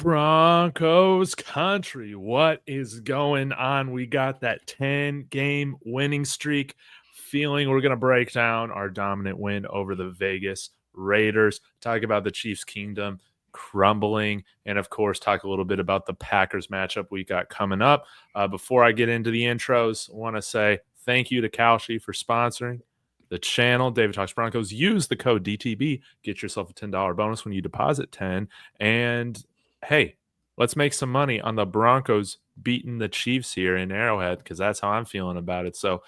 Broncos country, what is going on? We got that 10-game winning streak. Feeling we're going to break down our dominant win over the Vegas Raiders, talk about the Chiefs' kingdom crumbling, and of course, talk a little bit about the Packers matchup we got coming up. Before I get into the intros, I want to say thank you to Kalshi for sponsoring the channel. David Talks Broncos. Use the code DTB. Get yourself a $10 bonus when you deposit 10. And hey, let's make some money on the Broncos beating the Chiefs here in Arrowhead, because that's how I'm feeling about it. So,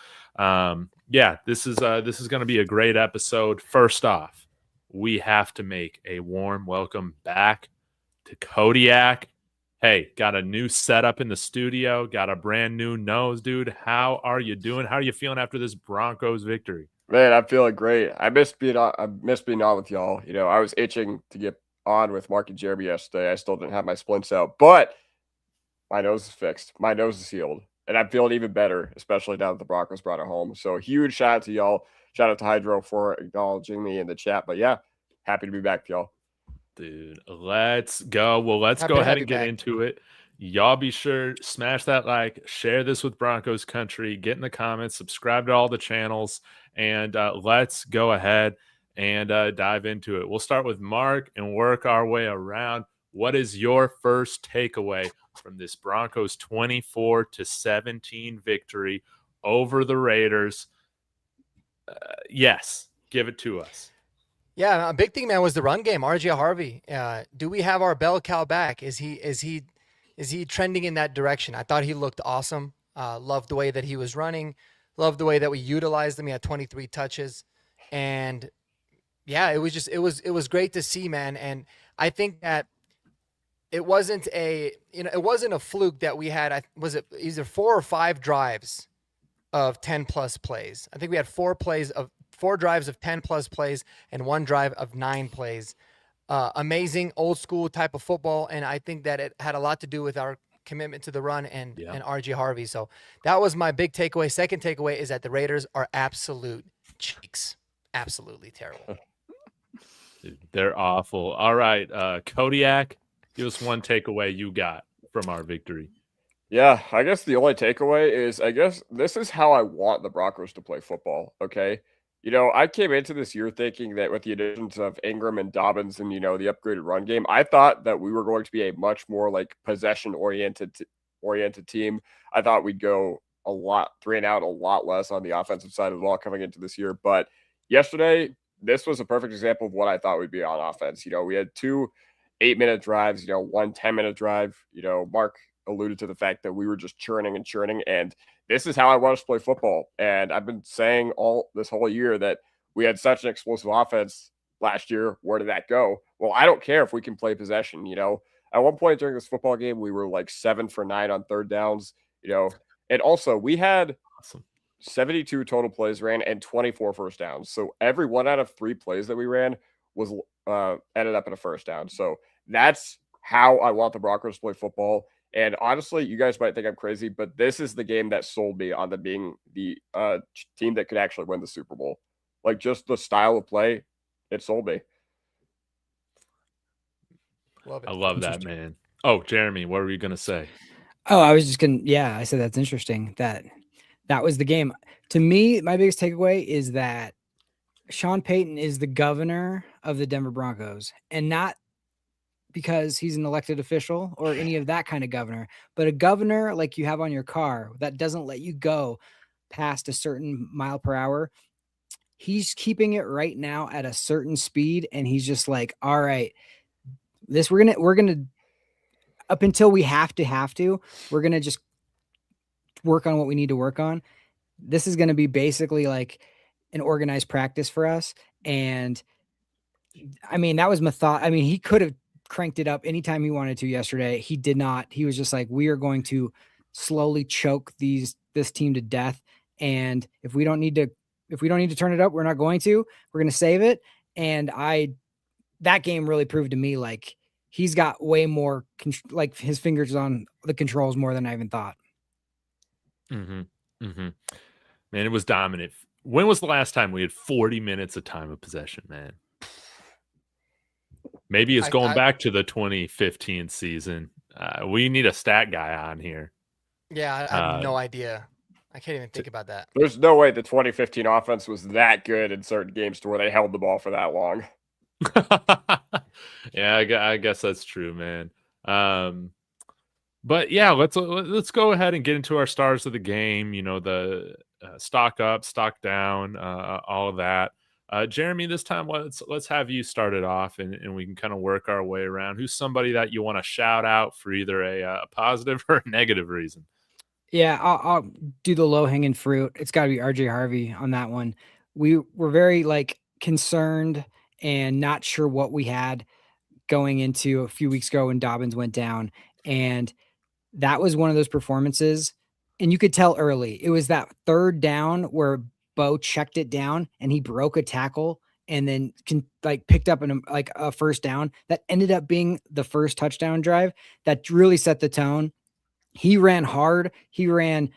yeah, this is going to be a great episode. First off, we have to make a warm welcome back to Kodiak. Hey, got a new setup in the studio. Got a brand new nose, dude. How are you doing? How are you feeling after this Broncos victory? Man, I'm feeling great. I missed being on with y'all. You know, I was itching to get on with Mark and Jeremy yesterday. I still didn't have my splints out, but my nose is fixed. My nose is healed, and I'm feeling even better, especially now that the Broncos brought it home. So huge shout out to y'all. Shout out to Hydro for acknowledging me in the chat. But yeah, happy to be back, y'all. Dude, let's go. Well, let's go ahead and get into it. Y'all be sure, smash that like, share this with Broncos country, get in the comments, subscribe to all the channels, and let's go ahead and dive into it. We'll start with Mark and work our way around. What is your first takeaway from this Broncos 24-17 victory over the Raiders? Yes, give it to us. Yeah, a big thing, man, was the run game. RJ Harvey. Do we have our bell cow back? Is he trending in that direction? I thought he looked awesome. Loved the way that he was running. Loved the way that we utilized him. He had 23 touches, and yeah, it was great to see, man. And I think that it wasn't a fluke that we had. Was it either 4 or 5 drives of 10+ plays? I think we had 4 drives of 10+ plays and 1 drive of 9 plays. Amazing old school type of football, and I think that it had a lot to do with our commitment to the run and RJ Harvey. So that was my big takeaway. Second takeaway is that the Raiders are absolute cheeks. Absolutely terrible. Dude, they're awful. All right, Kodiak, give us one takeaway you got from our victory. Yeah, I guess the only takeaway is this is how I want the Broncos to play football, okay? You know, I came into this year thinking that with the additions of Ingram and Dobbins and, you know, the upgraded run game, I thought that we were going to be a much more like possession-oriented team. I thought we'd go 3 and out a lot less on the offensive side of the ball coming into this year. But yesterday, this was a perfect example of what I thought we'd be on offense. You know, we had 2 8-minute drives, you know, 1 10-minute drive. You know, Mark alluded to the fact that we were just churning, and this is how I want us to play football. And I've been saying all this whole year that we had such an explosive offense last year. Where did that go? Well, I don't care if we can play possession. You know, at one point during this football game, we were like 7 for 9 on third downs, you know, and also we had 72 total plays ran and 24 first downs. So every 1 out of 3 plays that we ran was ended up in a first down. So that's how I want the Broncos to play football. And honestly, you guys might think I'm crazy, but this is the game that sold me on them being the team that could actually win the Super Bowl. Like, just the style of play, it sold me. Love it. I love that, man. Oh, Jeremy, what were you going to say? Oh, I was just going to, I said that's interesting. That was the game. To me, my biggest takeaway is that Sean Payton is the governor of the Denver Broncos, and not because he's an elected official or any of that kind of governor, but a governor like you have on your car that doesn't let you go past a certain mile per hour. He's keeping it right now at a certain speed, and he's just like, all right, this we're gonna up until we have to, we're gonna just work on what we need to work on. This is gonna be basically like an organized practice for us. And I mean, that was he could have cranked it up anytime he wanted to yesterday. He did not. He was just like, we are going to slowly choke this team to death. And if we don't need to turn it up, we're not going to. We're going to save it. And that game really proved to me like he's got way more like his fingers on the controls more than I even thought. Man, it was dominant. When was the last time we had 40 minutes of time of possession, man? Maybe it's going I back to the 2015 season. We need a stat guy on here. yeah, I have no idea. I can't even think about that. There's no way the 2015 offense was that good in certain games to where they held the ball for that long. Yeah, I guess that's true, man. But yeah, let's go ahead and get into our stars of the game. You know, the stock up, stock down, all of that. Jeremy, this time let's have you start it off, and we can kind of work our way around. Who's somebody that you want to shout out for either a positive or a negative reason? Yeah, I'll do the low hanging fruit. It's got to be RJ Harvey on that one. We were very concerned and not sure what we had going into a few weeks ago when Dobbins went down, and that was one of those performances. And you could tell early it was that third down where Bo checked it down and he broke a tackle and then picked up a first down that ended up being the first touchdown drive that really set the tone. He ran hard. He didn't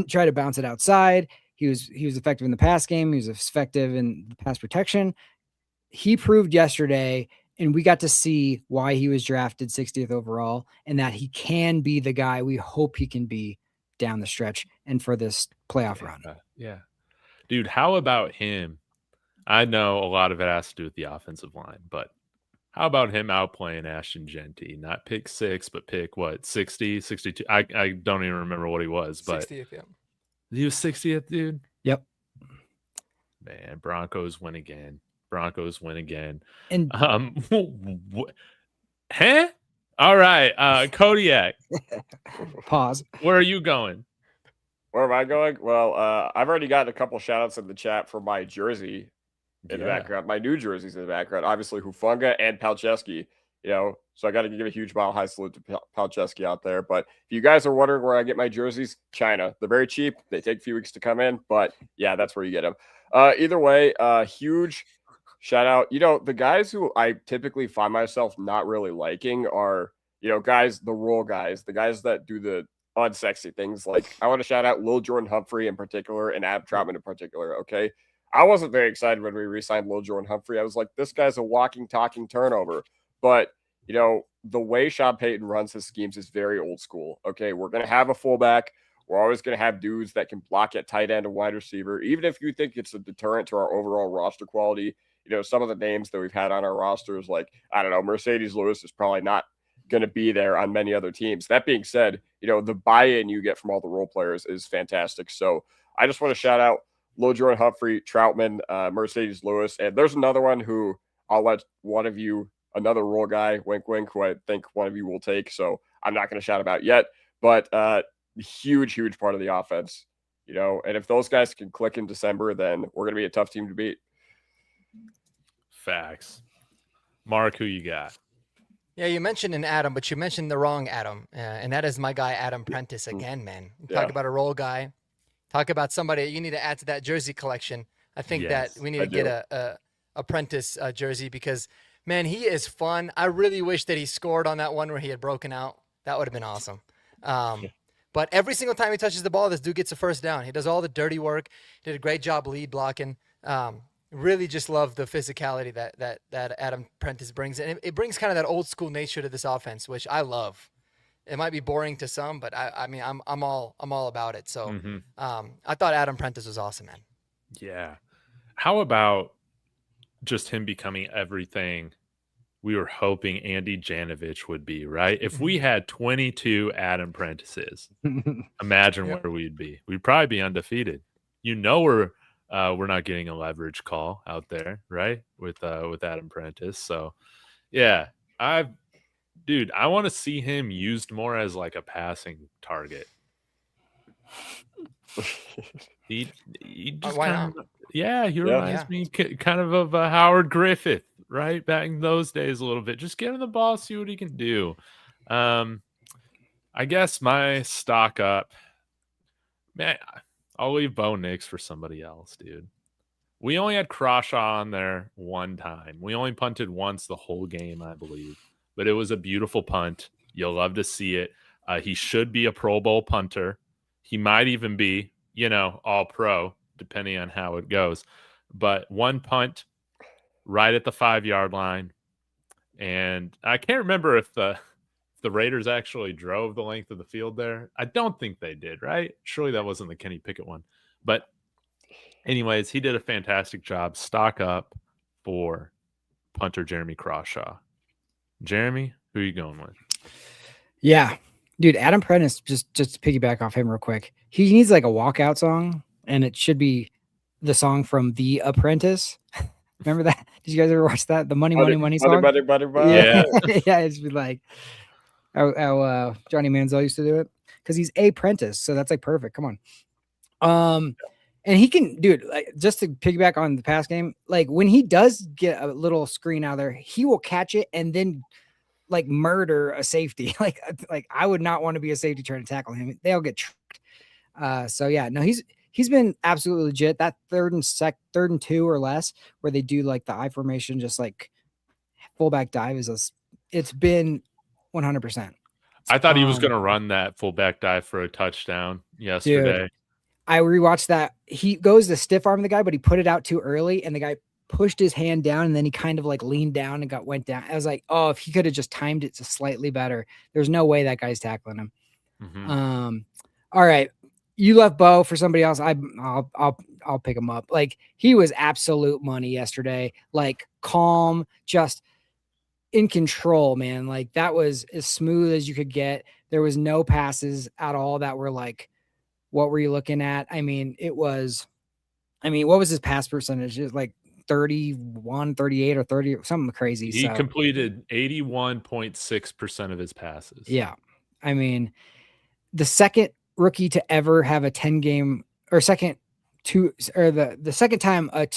try to bounce it outside. He was effective in the pass game. He was effective in the pass protection. He proved yesterday, and we got to see why he was drafted 60th overall and that he can be the guy we hope he can be down the stretch and for this playoff run. Yeah. Dude, how about him? I know a lot of it has to do with the offensive line, but how about him outplaying Ashton Genty? Not pick 6, but pick what, 60, 62? I don't even remember what he was, but 60th, yeah. He was 60th, dude? Yep. Man, Broncos win again. And huh? All right, Kodiak. Pause. Where are you going? Where am I going? Well, I've already gotten a couple shout outs in the chat for my jersey in the background, my new jerseys in the background. Obviously, Hufanga and Palczewski, so I got to give a huge mile high salute to Palczewski out there. But if you guys are wondering where I get my jerseys, China. They're very cheap. They take a few weeks to come in, but yeah, that's where you get them. Either way, huge shout out. The guys who I typically find myself not really liking are, guys, the role guys, the guys that do the unsexy things. Like, I want to shout out Lil Jordan Humphrey in particular and Ab Troutman in particular. Okay. I wasn't very excited when we re-signed Lil Jordan Humphrey. I was like, this guy's a walking, talking turnover. But, the way Sean Payton runs his schemes is very old school. Okay. We're going to have a fullback. We're always going to have dudes that can block at tight end and wide receiver. Even if you think it's a deterrent to our overall roster quality, some of the names that we've had on our rosters, like, I don't know, Mercedes Lewis is probably not going to be there on many other teams. That being said, the buy-in you get from all the role players is fantastic. So I just want to shout out Lil Jordan Humphrey, Troutman, Mercedes Lewis. And there's another one who I'll let one of you, another role guy, wink, wink, who I think one of you will take. So I'm not going to shout about yet, but huge part of the offense, and if those guys can click in December, then we're going to be a tough team to beat. Facts. Mark, who you got? Yeah, you mentioned an Adam, but you mentioned the wrong Adam, and that is my guy, Adam Prentice again, man. Talk about a role guy. Talk about somebody you need to add to that jersey collection. I think that we need to get a Prentice jersey because, man, he is fun. I really wish that he scored on that one where he had broken out. That would have been awesome. But every single time he touches the ball, this dude gets a first down. He does all the dirty work. Did a great job lead blocking. Really just love the physicality that Adam Prentice brings. And it brings kind of that old school nature to this offense, which I love. It might be boring to some, but I mean, I'm all about it. So I thought Adam Prentice was awesome, man. Yeah. How about just him becoming everything we were hoping Andy Janovich would be, right? If we had 22 Adam Prentices, imagine where we'd be. We'd probably be undefeated. We're not getting a leverage call out there, right? With Adam Prentice. So yeah, I want to see him used more as like a passing target. He just why not? He reminds me kind of Howard Griffith, right? Back in those days a little bit. Just get him the ball, see what he can do. I guess my stock up, man, I'll leave Bo Nix for somebody else, dude. We only had Crawshaw on there one time. We only punted once the whole game, I believe. But it was a beautiful punt. You'll love to see it. He should be a Pro Bowl punter. He might even be, all pro, depending on how it goes. But one punt right at the 5-yard line, And I can't remember if the Raiders actually drove the length of the field there. I don't think they did, right? Surely that wasn't the Kenny Pickett one. But anyways, he did a fantastic job. Stock up for punter Jeremy Crawshaw. Jeremy, who are you going with? Yeah, dude, Adam Prentice, just to piggyback off him real quick. He needs like a walkout song, and it should be the song from The Apprentice. Remember that? Did you guys ever watch that? The Money song? Money. Yeah. Yeah, it's been like how Johnny Manziel used to do it, because he's a apprentice, so that's like perfect. Come on. And he can, dude, like, just to piggyback on the pass game, like when he does get a little screen out there, he will catch it and then like murder a safety. like I would not want to be a safety trying to tackle him. They'll get tricked. So yeah, no, he's been absolutely legit. That third and 2 or less, where they do like the I formation, just like fullback dive, it's been 100%. I thought he was going to run that fullback dive for a touchdown yesterday. Dude, I rewatched that. He goes to stiff arm the guy, but he put it out too early, and the guy pushed his hand down, and then he kind of like leaned down and went down. I was like, oh, if he could have just timed it slightly better, there's no way that guy's tackling him. Mm-hmm. All right, you left Bo for somebody else. I'll pick him up. Like, he was absolute money yesterday. Like, calm, just in control, man. Like, that was as smooth as you could get. There was no passes at all that were like, what were you looking at? I mean, what was his pass percentage? It was like 31, 38 or 30, something crazy. He completed 81.6% of his passes. Yeah. I mean, the second rookie to ever have a 10-game or the second time a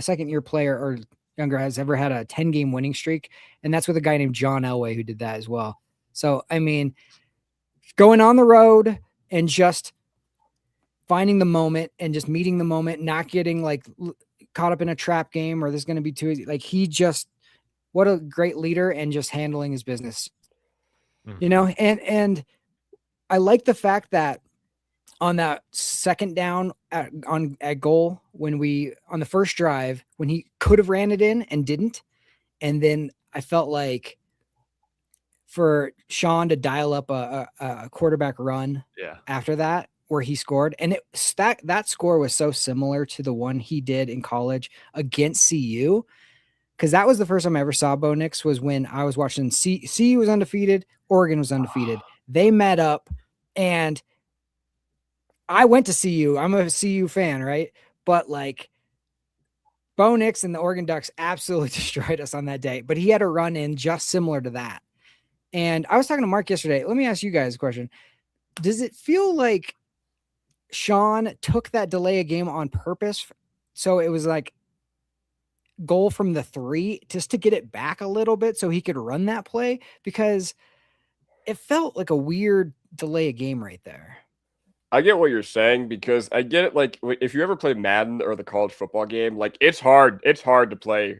second-year player or younger has ever had a 10-game winning streak. And that's with a guy named John Elway who did that as well. So, I mean, going on the road and just finding the moment and just meeting the moment, not getting like caught up in a trap game or this is going to be too easy. Like, what a great leader, and just handling his business, you know? And I like the fact that on that second down at goal, on the first drive, when he could have ran it in and didn't. And then I felt like for Sean to dial up a quarterback run after that, where he scored, and that score was so similar to the one he did in college against CU, because that was the first time I ever saw Bo Nix, was when I was watching CU was undefeated, Oregon was undefeated. They met up, and I went to CU. I'm a CU fan, right? But like, Bo Nix and the Oregon Ducks absolutely destroyed us on that day, but he had a run in just similar to that. And I was talking to Mark yesterday. Let me ask you guys a question. Does it feel like Sean took that delay a game on purpose, so it was like goal from the 3 just to get it back a little bit so he could run that play? Because it felt like a weird delay a game right there. I get what you're saying, because I get it. Like, if you ever play Madden or the college football game, like, it's hard to play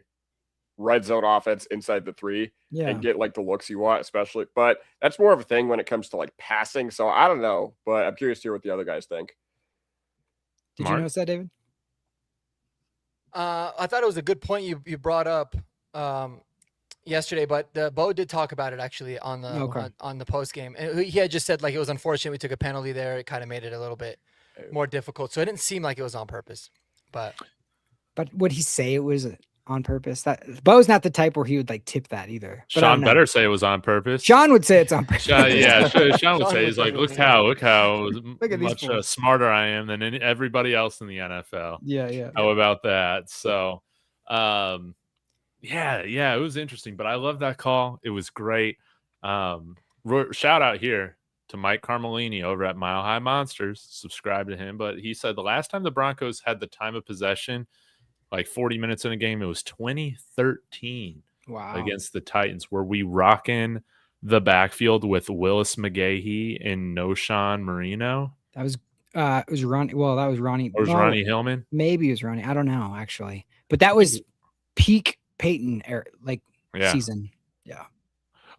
red zone offense inside the 3 and get like the looks you want, especially. But that's more of a thing when it comes to like passing. So I don't know, but I'm curious to hear what the other guys think. Did you notice that, David? I thought it was a good point you brought up yesterday, but Bo did talk about it actually on the post game, and he had just said like it was unfortunate we took a penalty there. It kind of made it a little bit more difficult, so it didn't seem like it was on purpose. But would he say it was on purpose? That Bo's not the type where he would like tip that either. But Sean better say it was on purpose. Sean would say it's on purpose. Sean would say, he's like, look how much smarter I am than everybody else in the NFL. Yeah. How about that? So, it was interesting, but I love that call. It was great. Shout out here to Mike Carmelini over at Mile High Monsters. Subscribe to him. But he said the last time the Broncos had the time of possession, like 40 minutes in a game, it was 2013 against the Titans. Were we rocking the backfield with Willis McGahee and Noshawn Marino? That was it was Ronnie. Well, that was Ronnie. Or was Ronnie Hillman? Maybe it was Ronnie. I don't know, actually. But that was peak Payton season. Yeah.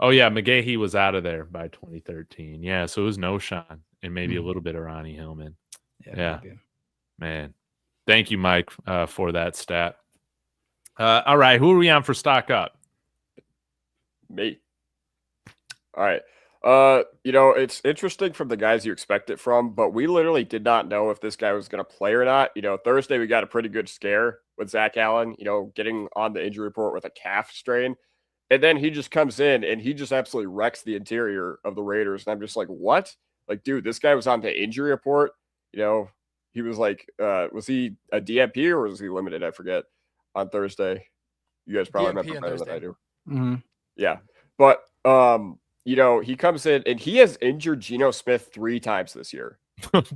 Oh, yeah. McGahee was out of there by 2013. Yeah. So it was Noshawn and maybe a little bit of Ronnie Hillman. Yeah. Man. Thank you, Mike, for that stat. All right. Who are we on for stock up? Me. All right. It's interesting from the guys you expect it from, but we literally did not know if this guy was going to play or not. Thursday we got a pretty good scare with Zach Allen, getting on the injury report with a calf strain. And then he just comes in and he just absolutely wrecks the interior of the Raiders. And I'm just like, what? Like, dude, this guy was on the injury report. He was like, was he a DMP or was he limited? I forget on Thursday. You guys probably DMP remember better than I do. Mm-hmm. Yeah. But, he comes in and he has injured Geno Smith 3 times this year.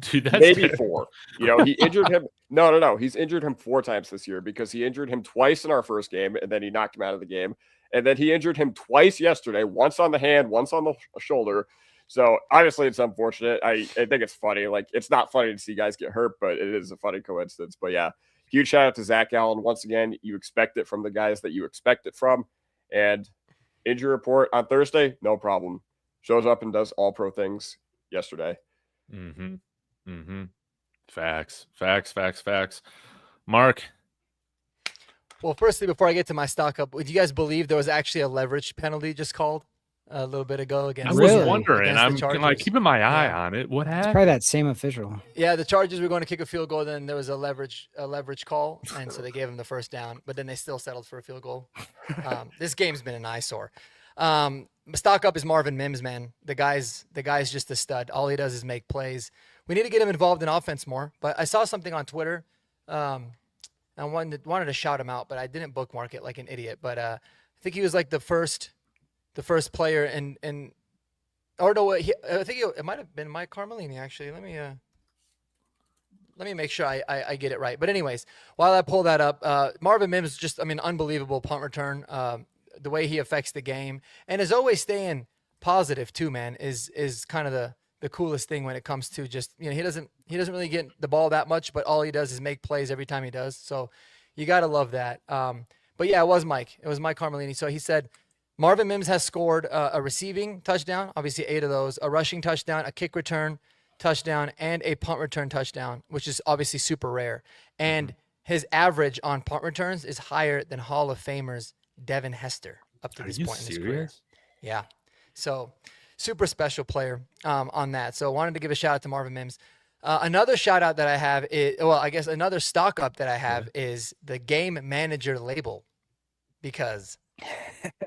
Dude, that's maybe terrible. 4. He injured him. No. He's injured him 4 times this year because he injured him twice in our first game and then he knocked him out of the game. And then he injured him twice yesterday, once on the hand, once on the shoulder. So obviously it's unfortunate. I think it's funny. Like, it's not funny to see guys get hurt, but it is a funny coincidence. But yeah, huge shout out to Zach Allen. Once again, you expect it from the guys that you expect it from. And injury report on Thursday, no problem. Shows up and does all pro things yesterday. Facts. Mark. Well, firstly, before I get to my stock up, would you guys believe there was actually a leverage penalty just called a little bit ago against? I was wondering. I'm like keeping my eye on it. What happened? It's probably that same official. Yeah, the Chargers were going to kick a field goal. Then there was a leverage call, and so they gave him the first down. But then they still settled for a field goal. This game's been an eyesore. Stock up is Marvin Mims, man. The guy's just a stud. All he does is make plays. We need to get him involved in offense more. But I saw something on Twitter. I wanted to shout him out, but I didn't bookmark it like an idiot. But I think he was like the first player it might have been Mike Carmelini actually. Let me make sure I get it right. But anyways, while I pull that up, Marvin Mims just unbelievable punt return. The way he affects the game and is always staying positive too, man, is kind of the coolest thing when it comes to just, he doesn't really get the ball that much, but all he does is make plays every time he does. So you got to love that. But yeah, it was Mike Carmelini. So he said, Marvin Mims has scored a receiving touchdown, obviously 8 of those, a rushing touchdown, a kick return touchdown, and a punt return touchdown, which is obviously super rare. And his average on punt returns is higher than Hall of Famers Devin Hester up to this point in his career. Yeah. So super special player on that. So wanted to give a shout out to Marvin Mims. Another shout out that I have is, another stock up that I have is the game manager label, because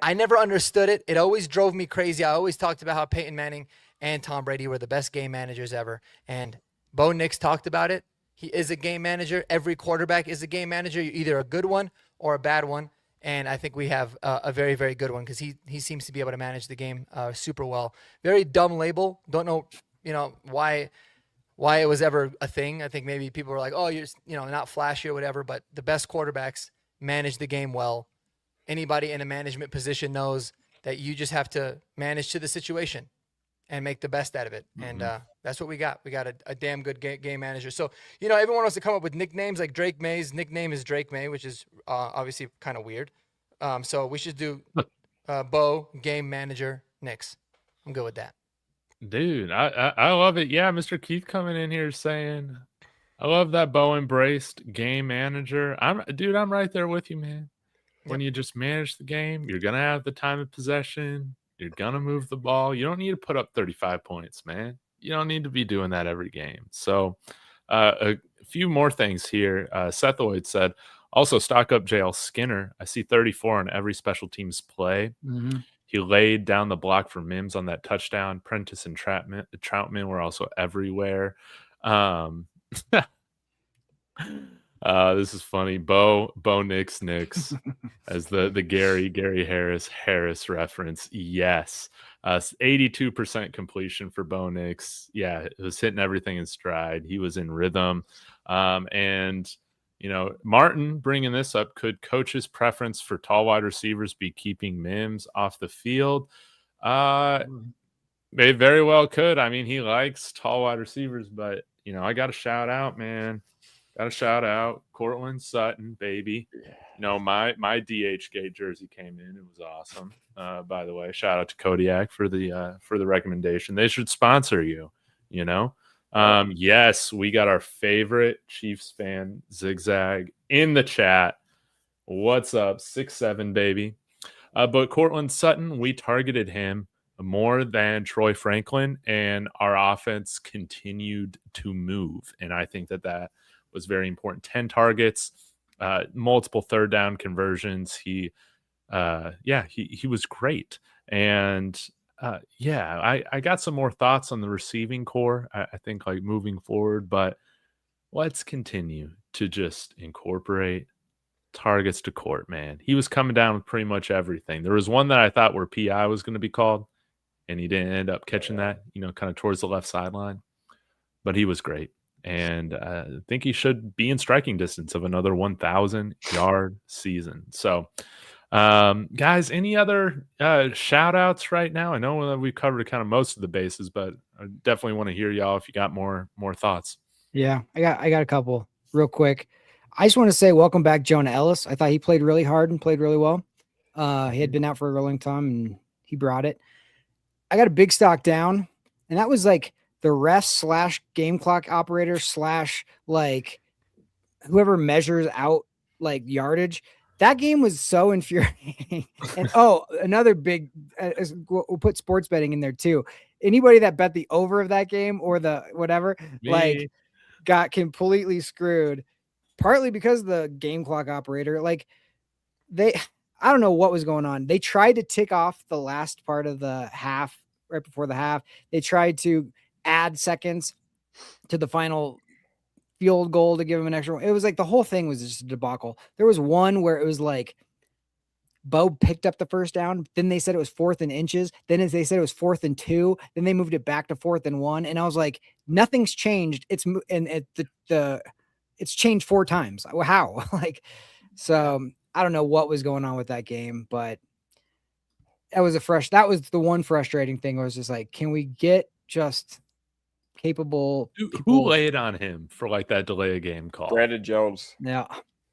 I never understood it. It always drove me crazy. I always talked about how Peyton Manning and Tom Brady were the best game managers ever. And Bo Nix talked about it. He is a game manager. Every quarterback is a game manager. You're either a good one or a bad one. And I think we have a very, very good one because he seems to be able to manage the game super well. Very dumb label. Don't know, why it was ever a thing. I think maybe people were like, oh, you're not flashy or whatever. But the best quarterbacks manage the game well. Anybody in a management position knows that you just have to manage to the situation and make the best out of it. And that's what we got. We got a damn good game manager. So, everyone wants to come up with nicknames. Like Drake May's nickname is Drake May, which is obviously kind of weird. So we should do Bo, game manager, Nix. I'm good with that. Dude, I love it. Yeah, Mr. Keith coming in here saying, I love that Bo embraced game manager. I'm right there with you, man. When you just manage the game, you're going to have the time of possession. You're going to move the ball. You don't need to put up 35 points, man. You don't need to be doing that every game. So a few more things here. Seth Lloyd said, also stock up JL Skinner. I see 34 on every special teams play. He laid down the block for Mims on that touchdown. Prentice and Troutman were also everywhere. This is funny. Bo Nix as the Gary Harris reference. Yes. 82% completion for Bo Nix. Yeah, it was hitting everything in stride. He was in rhythm. And Martin bringing this up, could coach's preference for tall wide receivers be keeping Mims off the field? They very well could. I mean, he likes tall wide receivers, but I got to shout out, man. Got to shout out Courtland, Sutton, baby. My DH gate jersey came in. It was awesome. By the way, shout out to Kodiak for the recommendation. They should sponsor you. Yes, we got our favorite Chiefs fan Zigzag in the chat. What's up, 6'7", baby? But Courtland Sutton, we targeted him more than Troy Franklin, and our offense continued to move. And I think that was very important. 10 targets, multiple third down conversions. He was great. And I got some more thoughts on the receiving core, I think, like moving forward, but let's continue to just incorporate targets to Court, man. He was coming down with pretty much everything. There was one that I thought where PI was going to be called, and he didn't end up catching that, kind of towards the left sideline. But he was great. And I think he should be in striking distance of another 1,000-yard season. So, guys, any other shout outs right now? I know that we've covered kind of most of the bases, but I definitely want to hear y'all if you got more thoughts. Yeah, I got a couple real quick. I just want to say welcome back, Jonah Ellis. I thought he played really hard and played really well. He had been out for a really long time and he brought it. I got a big stock down, and that was like the ref / game clock operator / like whoever measures out like yardage. That game was so infuriating. And another big, we'll put sports betting in there too. Anybody that bet the over of that game or the whatever, like got completely screwed. Partly because the game clock operator, like I don't know what was going on. They tried to tick off the last part of the half, right before the half. They tried to add seconds to the final field goal to give him an extra one. It was like the whole thing was just a debacle. There was one where it was like Bo picked up the first down. Then they said it was 4th and inches. Then as they said it was 4th and 2. Then they moved it back to 4th and 1. And I was like, nothing's changed. It's changed 4 times. How? So I don't know what was going on with that game, but that was the one frustrating thing. I was just like, can we get just capable people? Who laid on him for like that delay of game call? Brandon Jones. Yeah.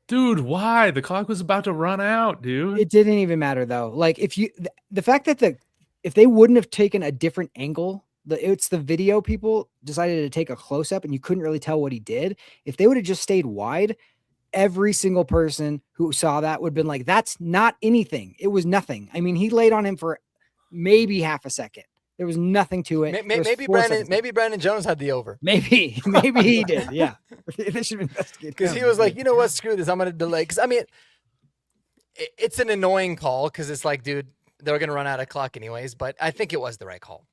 Dude, why? The clock was about to run out, dude. It didn't even matter though. Like the fact that if they wouldn't have taken a different angle, it's the video people decided to take a close up and you couldn't really tell what he did. If they would have just stayed wide, every single person who saw that would have been like, that's not anything. It was nothing. I mean, he laid on him for maybe half a second. There was nothing to it. Maybe Brandon Jones had the over. Maybe he did. Yeah. They should investigate. Because he was like, you know what? Screw this. I'm going to delay. Because I mean, it's an annoying call because it's like, dude, they're going to run out of clock anyways. But I think it was the right call.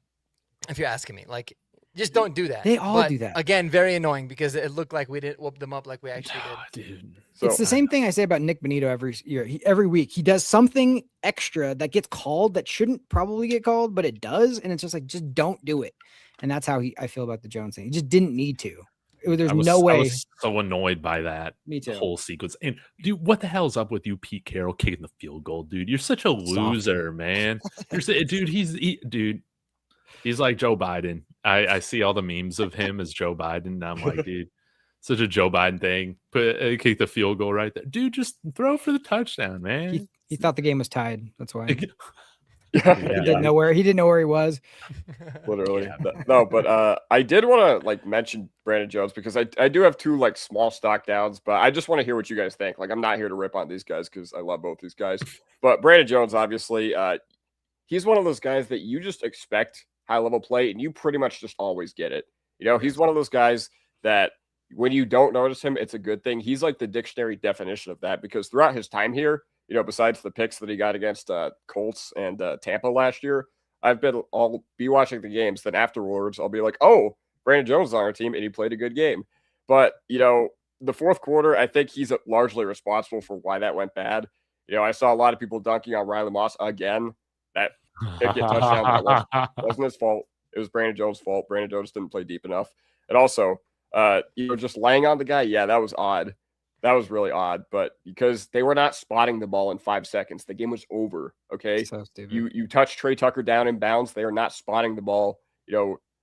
If you're asking me, like, just don't do that. They all do that. Again, very annoying because it looked like we didn't whoop them up like we actually did. Dude. It's the same thing I say about Nik Bonitto every year. Every week, he does something extra that gets called that shouldn't probably get called, but it does. And it's just like, just don't do it. And that's how I feel about the Jones thing. He just didn't need to. There's no way. I was so annoyed by that. Me too. Whole sequence. And dude, what the hell's up with you, Pete Carroll, kicking the field goal, dude? You're such a loser, man. Dude, he's like Joe Biden. I see all the memes of him as Joe Biden. And I'm like, dude, such a Joe Biden thing. Kick the field goal right there. Dude, just throw for the touchdown, man. He thought the game was tied. That's why. He didn't know where he was. Literally. Yeah. No, but I did want to mention Brandon Jones because I do have 2 small stock downs, but I just want to hear what you guys think. I'm not here to rip on these guys because I love both these guys. But Brandon Jones, obviously, he's one of those guys that you just expect high-level play, and you pretty much just always get it. He's one of those guys that when you don't notice him, it's a good thing. He's like the dictionary definition of that because throughout his time here, besides the picks that he got against Colts and Tampa last year, I'll be watching the games. Then afterwards, I'll be like, oh, Brandon Jones is on our team, and he played a good game. But, the fourth quarter, I think he's largely responsible for why that went bad. I saw a lot of people dunking on Riley Moss again. That pick get touchdown. That wasn't his fault. It was Brandon Jones' fault. Brandon Jones didn't play deep enough. And also, just laying on the guy, yeah, that was odd. That was really odd. But because they were not spotting the ball in 5 seconds, the game was over. Okay, so stupid. You touch Trey Tucker down in bounds. They are not spotting the ball.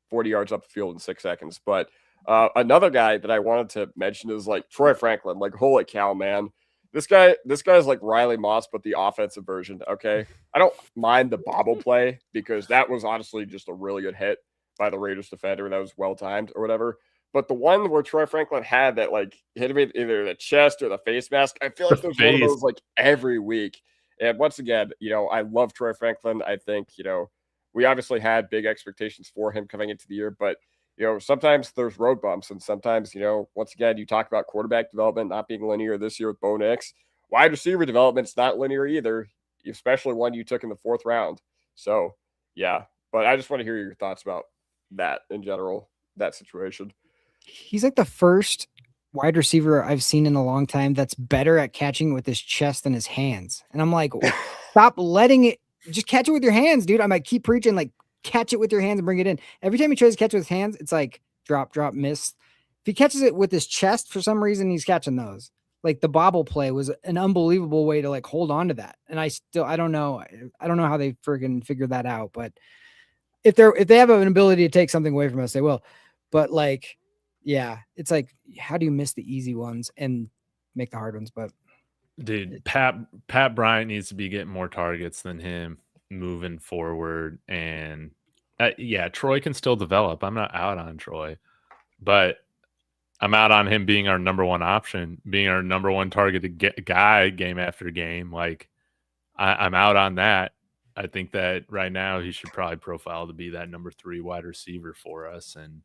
40 yards up the field in 6 seconds. But another guy that I wanted to mention is Troy Franklin. Holy cow, man. This guy's like Riley Moss, but the offensive version. Okay, I don't mind the bobble play because that was honestly just a really good hit by the Raiders defender that was well timed or whatever. But the one where Troy Franklin had that hit him in either the chest or the face mask, I feel like there's one of those every week. And once again, I love Troy Franklin. I think, we obviously had big expectations for him coming into the year, but sometimes there's road bumps, and sometimes, once again, you talk about quarterback development not being linear this year with Bo Nix. Wide receiver development's not linear either, especially one you took in the 4th round. So, yeah. But I just want to hear your thoughts about that in general, that situation. He's like the first wide receiver I've seen in a long time that's better at catching with his chest than his hands. And I'm like, stop letting it, just catch it with your hands, dude. I'm like, keep preaching, like, catch it with your hands and bring it in. Every time he tries to catch it with his hands, it's like drop, miss. If he catches it with his chest, for some reason, he's catching those. Like the bobble play was an unbelievable way to like hold on to that. And I don't know how they friggin' figured that out. But if they have an ability to take something away from us, they will. But like, yeah, it's like, how do you miss the easy ones and make the hard ones? But dude, Pat Bryant needs to be getting more targets than him moving forward. And yeah, Troy can still develop. I'm not out on Troy, but I'm out on him being our number one option, being our number one targeted guy game after game. Like, I'm out on that. I think that right now he should probably profile to be that number 3 wide receiver for us. And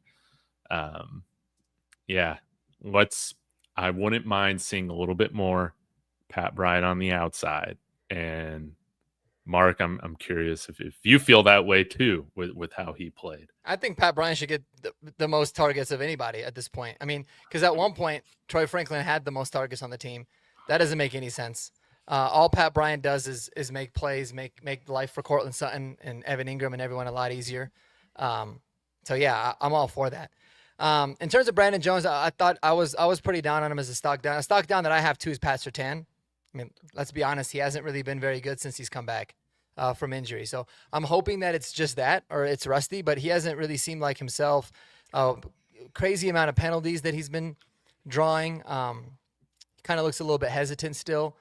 yeah, I wouldn't mind seeing a little bit more Pat Bryant on the outside. And Mark, I'm curious if you feel that way too with how he played. I think Pat Bryant should get the most targets of anybody at this point. I mean, because at one point, Troy Franklin had the most targets on the team. That doesn't make any sense. All Pat Bryant does is make plays, make life for Courtland Sutton and Evan Ingram and everyone a lot easier. So yeah, I'm all for that. In terms of Brandon Jones, I thought I was pretty down on him as a stock down. A stock down that I have too is Pat Surtain. I mean, let's be honest, he hasn't really been very good since he's come back from injury. So I'm hoping that it's just that, or it's rusty, but he hasn't really seemed like himself. Crazy amount of penalties that he's been drawing. Kind of looks a little bit hesitant still.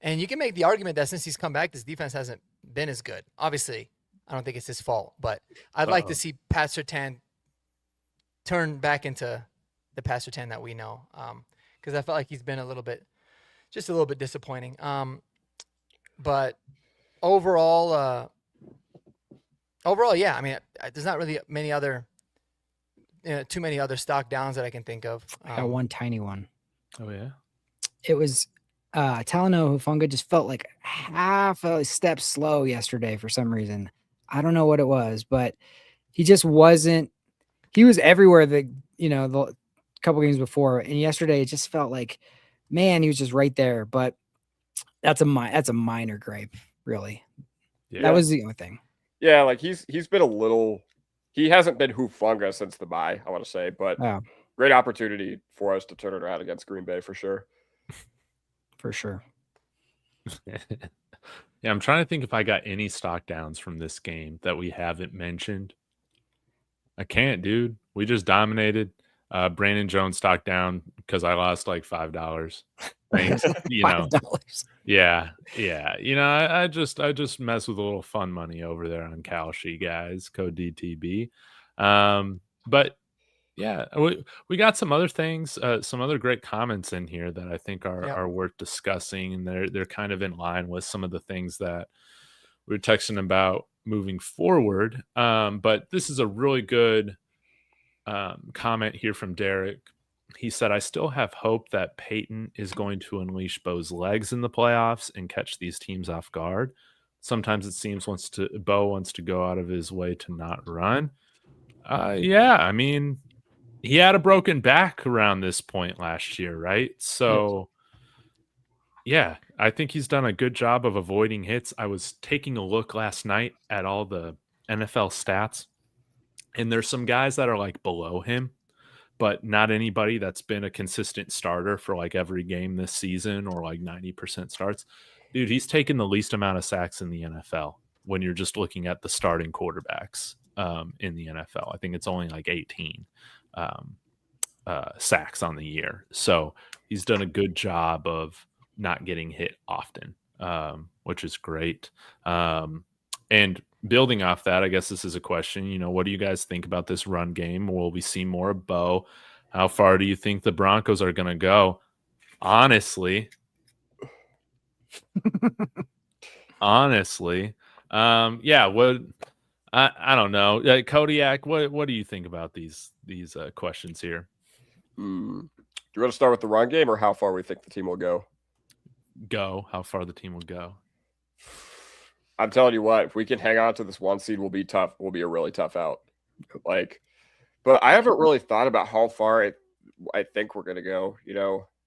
And you can make the argument that since he's come back, this defense hasn't been as good. Obviously, I don't think it's his fault, but I'd like to see Pat Surtain turn back into the Pat Surtain that we know. Because I felt like he's been a little bit disappointing. But overall, yeah. I mean, there's not really too many other stock downs that I can think of. I got one tiny one. Oh yeah, it was Talanoa Hufanga just felt like half a step slow yesterday for some reason. I don't know what it was, but he just wasn't. He was everywhere the couple games before, and yesterday it just felt like, man, he was just right there. But that's a minor gripe, really. Yeah. That was the only thing. Yeah, like he's been a little. He hasn't been Hufanga since the bye, I want to say, but great opportunity for us to turn it around against Green Bay for sure. For sure. Yeah, I'm trying to think if I got any stock downs from this game that we haven't mentioned. I can't, dude. We just dominated. Brandon Jones stock down because I lost like $5. Thanks. $5. Yeah. I just mess with a little fun money over there on Kalshi, guys. Code DTB. But yeah, we got some other things, some other great comments in here that I think are worth discussing, and they're kind of in line with some of the things that we were texting about moving forward. But this is a really good comment here from Derek. He said, I still have hope that Payton is going to unleash Bo's legs in the playoffs and catch these teams off guard. Sometimes it seems Bo wants to go out of his way to not run. Yeah, I mean, he had a broken back around this point last year, right? So, yeah, I think he's done a good job of avoiding hits. I was taking a look last night at all the NFL stats, and there's some guys that are like below him, but not anybody that's been a consistent starter for like every game this season or like 90% starts. Dude, he's taken the least amount of sacks in the NFL when you're just looking at the starting quarterbacks in the NFL. I think it's only like 18 sacks on the year. So he's done a good job of not getting hit often, which is great. And building off that, I guess this is a question, what do you guys think about this run game? Will we see more of Bo? How far do you think the Broncos are going to go? Honestly, honestly. Yeah, what I don't know. Kodiak, what do you think about these questions here? Do you want to start with the run game or how far we think the team will go? Go, how far the team will go. I'm telling you what, if we can hang on to this 1 seed, we'll be tough. We'll be a really tough out. But I haven't really thought about how far I think we're going to go.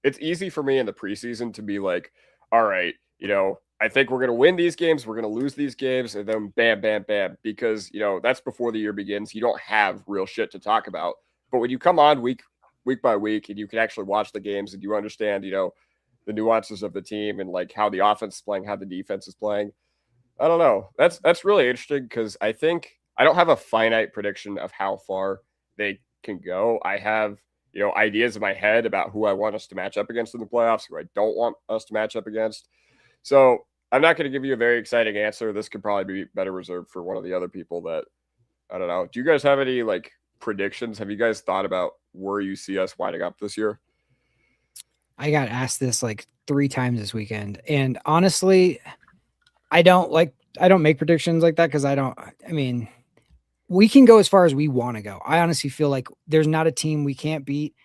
It's easy for me in the preseason to be like, all right, I think we're going to win these games. We're going to lose these games. And then bam, bam, bam. Because, that's before the year begins. You don't have real shit to talk about. But when you come on week by week and you can actually watch the games and you understand, the nuances of the team and like how the offense is playing, how the defense is playing. I don't know. That's really interesting because I think I don't have a finite prediction of how far they can go. I have, ideas in my head about who I want us to match up against in the playoffs, who I don't want us to match up against. So I'm not going to give you a very exciting answer. This could probably be better reserved for one of the other people that, I don't know. Do you guys have any like predictions? Have you guys thought about where you see us winding up this year? I got asked this like 3 times this weekend. And honestly, I don't make predictions like that because we can go as far as we want to go. I honestly feel like there's not a team we can't beat.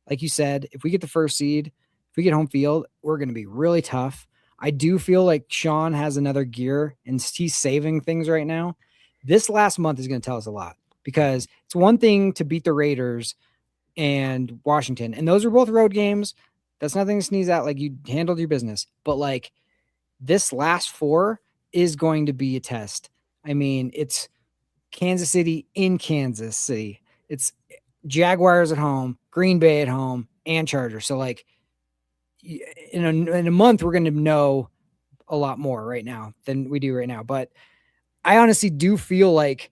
Like you said, if we get the first seed, if we get home field, we're going to be really tough. I do feel like Sean has another gear and he's saving things right now. This last month is going to tell us a lot because it's one thing to beat the Raiders and Washington, and those are both road games. That's nothing to sneeze at. Like, you handled your business, but like this last 4 is going to be a test. I mean, it's Kansas City in Kansas City. It's Jaguars at home, Green Bay at home, and Chargers. So like in a month, we're going to know a lot more right now than we do right now. But I honestly do feel like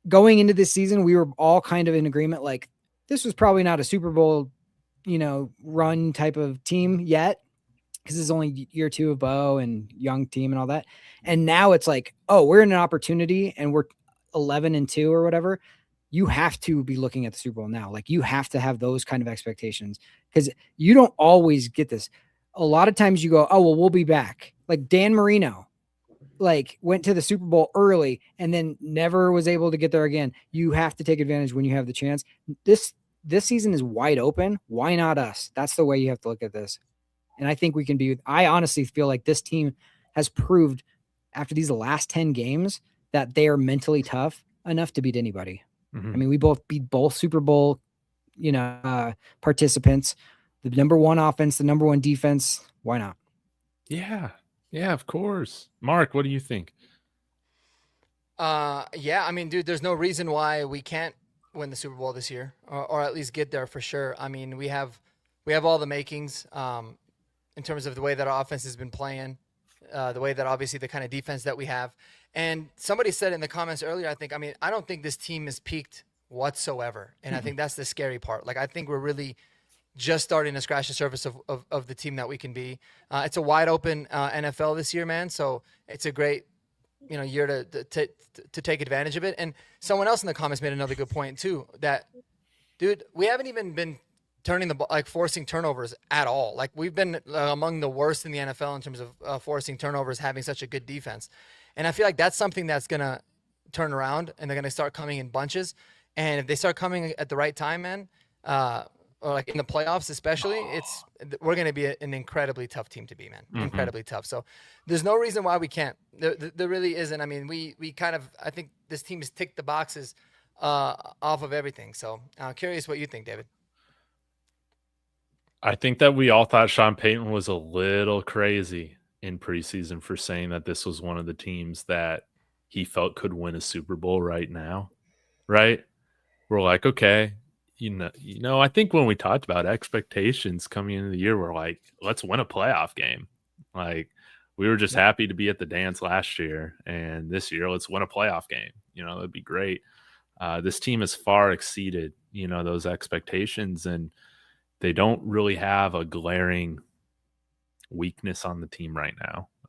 going into this season, we were all kind of in agreement. Like, this was probably not a Super Bowl, run type of team yet, because it's only year 2 of Bo and young team and all that. And now it's like, oh, we're in an opportunity and we're 11-2 or whatever. You have to be looking at the Super Bowl now. Like, you have to have those kind of expectations because you don't always get this. A lot of times you go, oh, well, we'll be back. Like Dan Marino, like went to the Super Bowl early and then never was able to get there again. You have to take advantage when you have the chance. This season is wide open. Why not us? That's the way you have to look at this. And I think we can be, I honestly feel like this team has proved after these last 10 games that they are mentally tough enough to beat anybody. Mm-hmm. I mean, we both beat both Super Bowl, participants, the number 1 offense, the number 1 defense. Why not? Yeah. Yeah, of course. Mark, what do you think? Yeah, I mean, dude, there's no reason why we can't win the Super Bowl this year or at least get there for sure. I mean, we have all the makings in terms of the way that our offense has been playing, the way that obviously the kind of defense that we have. And somebody said in the comments earlier, I don't think this team is peaked whatsoever. And I think that's the scary part. Like, I think we're really just starting to scratch the surface of the team that we can be. It's a wide open NFL this year, man. So it's a great, year to take advantage of it. And someone else in the comments made another good point too, that, dude, we haven't even been turning the ball, like forcing turnovers at all. Like, we've been among the worst in the NFL in terms of forcing turnovers, having such a good defense. And I feel like that's something that's going to turn around and they're going to start coming in bunches. And if they start coming at the right time, man, or like in the playoffs, especially, we're going to be an incredibly tough team to be, man. Mm-hmm. Incredibly tough. So there's no reason why we can't. There really isn't. I mean, we kind of, I think this team has ticked the boxes off of everything. So I'm curious what you think, David. I think that we all thought Sean Payton was a little crazy in preseason for saying that this was one of the teams that he felt could win a Super Bowl right now, right? We're like, okay, I think when we talked about expectations coming into the year, we're like, let's win a playoff game. Like, we were just happy to be at the dance last year, and this year, let's win a playoff game. That'd be great. This team has far exceeded, those expectations, and they don't really have a glaring weakness on the team right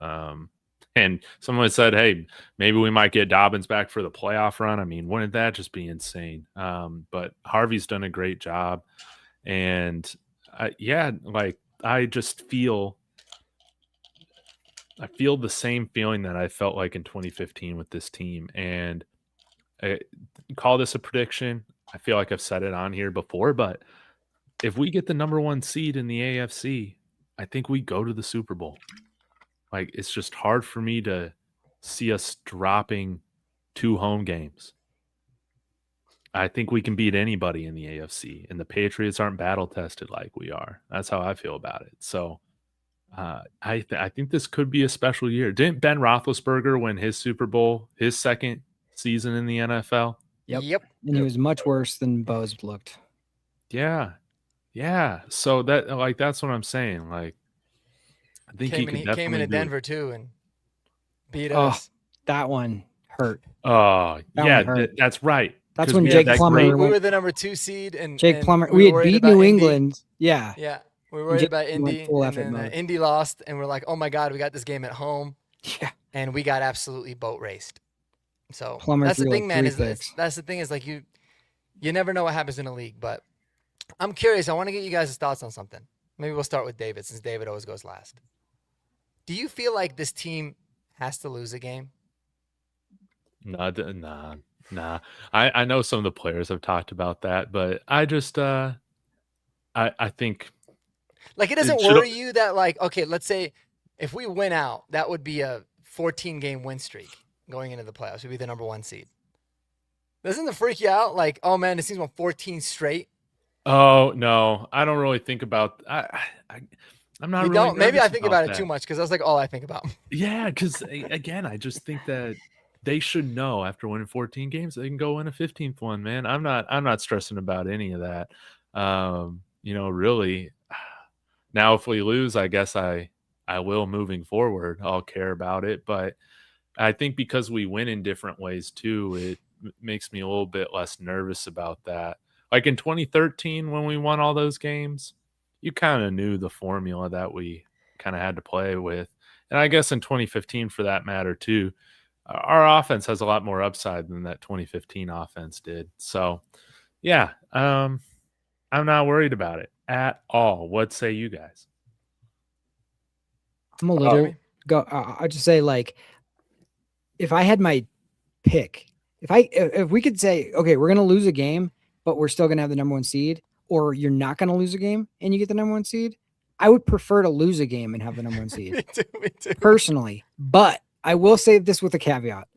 now. And someone said, hey, maybe we might get Dobbins back for the playoff run. I mean, wouldn't that just be insane? But Harvey's done a great job. And I just feel I feel the same feeling that I felt like in 2015 with this team. And I call this a prediction. I feel like I've said it on here before, but if we get the number 1 seed in the AFC, I think we go to the Super Bowl. Like, it's just hard for me to see us dropping 2 home games. I think we can beat anybody in the AFC, and the Patriots aren't battle tested like we are. That's how I feel about it. So I think this could be a special year. Didn't Ben Roethlisberger win his Super Bowl, his second season in the NFL? Yep. And he was much worse than Bo's looked. Yeah. Yeah. So that's what I'm saying. Like, I think he came into do it. Denver too and beat Oh, us. that one hurt. Oh, That yeah, one hurt. that's right. That's 'Cause when we Jake had that Plummer great- We were the number 2 seed, and Jake and Plummer. we We were had worried beat about New Indy. England. Yeah. Yeah, we were worried Jake about went Indy, full and effort then mode. Indy lost, and we're like, oh my god, we got this game at home, Yeah. and we got absolutely boat raced. So Plummer that's the threw, thing, like, man. 3 Is picks. that's the thing is like you never know what happens in a league. But I'm curious. I want to get you guys' thoughts on something. Maybe we'll start with David, since David always goes last. Do you feel like this team has to lose a game? Nah. I know some of the players have talked about that, but I just I think Like, it doesn't should- worry you that, like, okay, let's say if we win out, that would be a 14-game win streak going into the playoffs. We'd be the number 1 seed. Doesn't it freak you out? Like, oh man, this team's won 14 straight. Oh no, I don't really think about. I'm not You really. don't? Maybe I nervous think about it that. too much, because that's like all I think about. Yeah, because again, I just think that they should know after winning 14 games they can go win a 15th one. Man, I'm not stressing about any of that. Really. Now, if we lose, I guess I will moving forward. I'll care about it, but I think because we win in different ways too, it makes me a little bit less nervous about that. Like in 2013, when we won all those games, you kind of knew the formula that we kind of had to play with. And I guess in 2015, for that matter, too, our offense has a lot more upside than that 2015 offense did. So, yeah, I'm not worried about it at all. What say you guys? I'm a little I'll just say, like, if I had my pick, if we could say, okay, we're gonna lose a game, but we're still gonna have the number 1 seed, or you're not gonna lose a game and you get the number 1 seed, I would prefer to lose a game and have the number 1 seed. Me too. Personally. But I will say this with a caveat.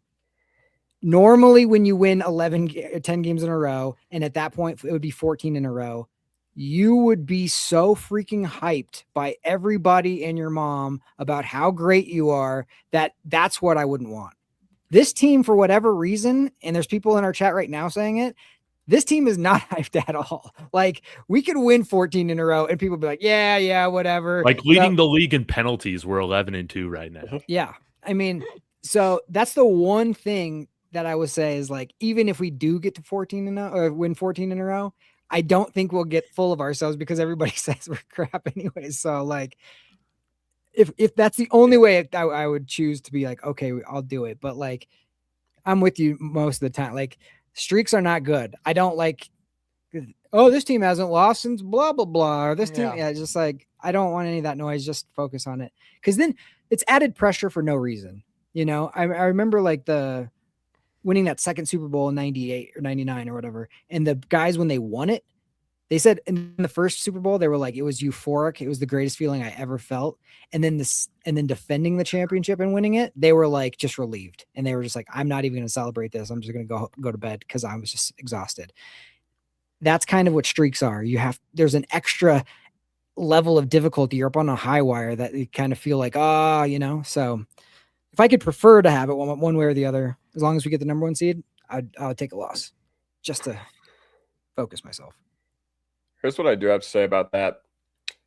Normally, when you win 10 games in a row, and at that point it would be 14 in a row, you would be so freaking hyped by everybody and your mom about how great you are that's what I wouldn't want. This team, for whatever reason, and there's people in our chat right now saying it, this team is not hyped at all. Like, we could win 14 in a row and people be like, yeah, whatever. Like, leading the league in penalties, we're 11-2 right now. Yeah. I mean, so that's the one thing that I would say is, like, even if we do get to 14 in a or win 14 in a row, I don't think we'll get full of ourselves because everybody says we're crap anyway. So, like, if that's the only way I would choose to be like, okay, I'll do it. But, like, I'm with you most of the time. Like, streaks are not good. I don't like, oh, this team hasn't lost since blah, blah, blah. Or this team, just like, I don't want any of that noise. Just focus on it. Because then it's added pressure for no reason. You know, I remember, like, the winning that second Super Bowl in 98 or 99 or whatever. And the guys, when they won it, they said in the first Super Bowl, they were like, it was euphoric. It was the greatest feeling I ever felt. And then defending the championship and winning it, they were like just relieved. And they were just like, I'm not even going to celebrate this. I'm just going to go to bed because I was just exhausted. That's kind of what streaks are. There's an extra level of difficulty. You're up on a high wire that you kind of feel like, so if I could prefer to have it one way or the other, as long as we get the number 1 seed, I'll take a loss just to focus myself. Here's what I do have to say about that.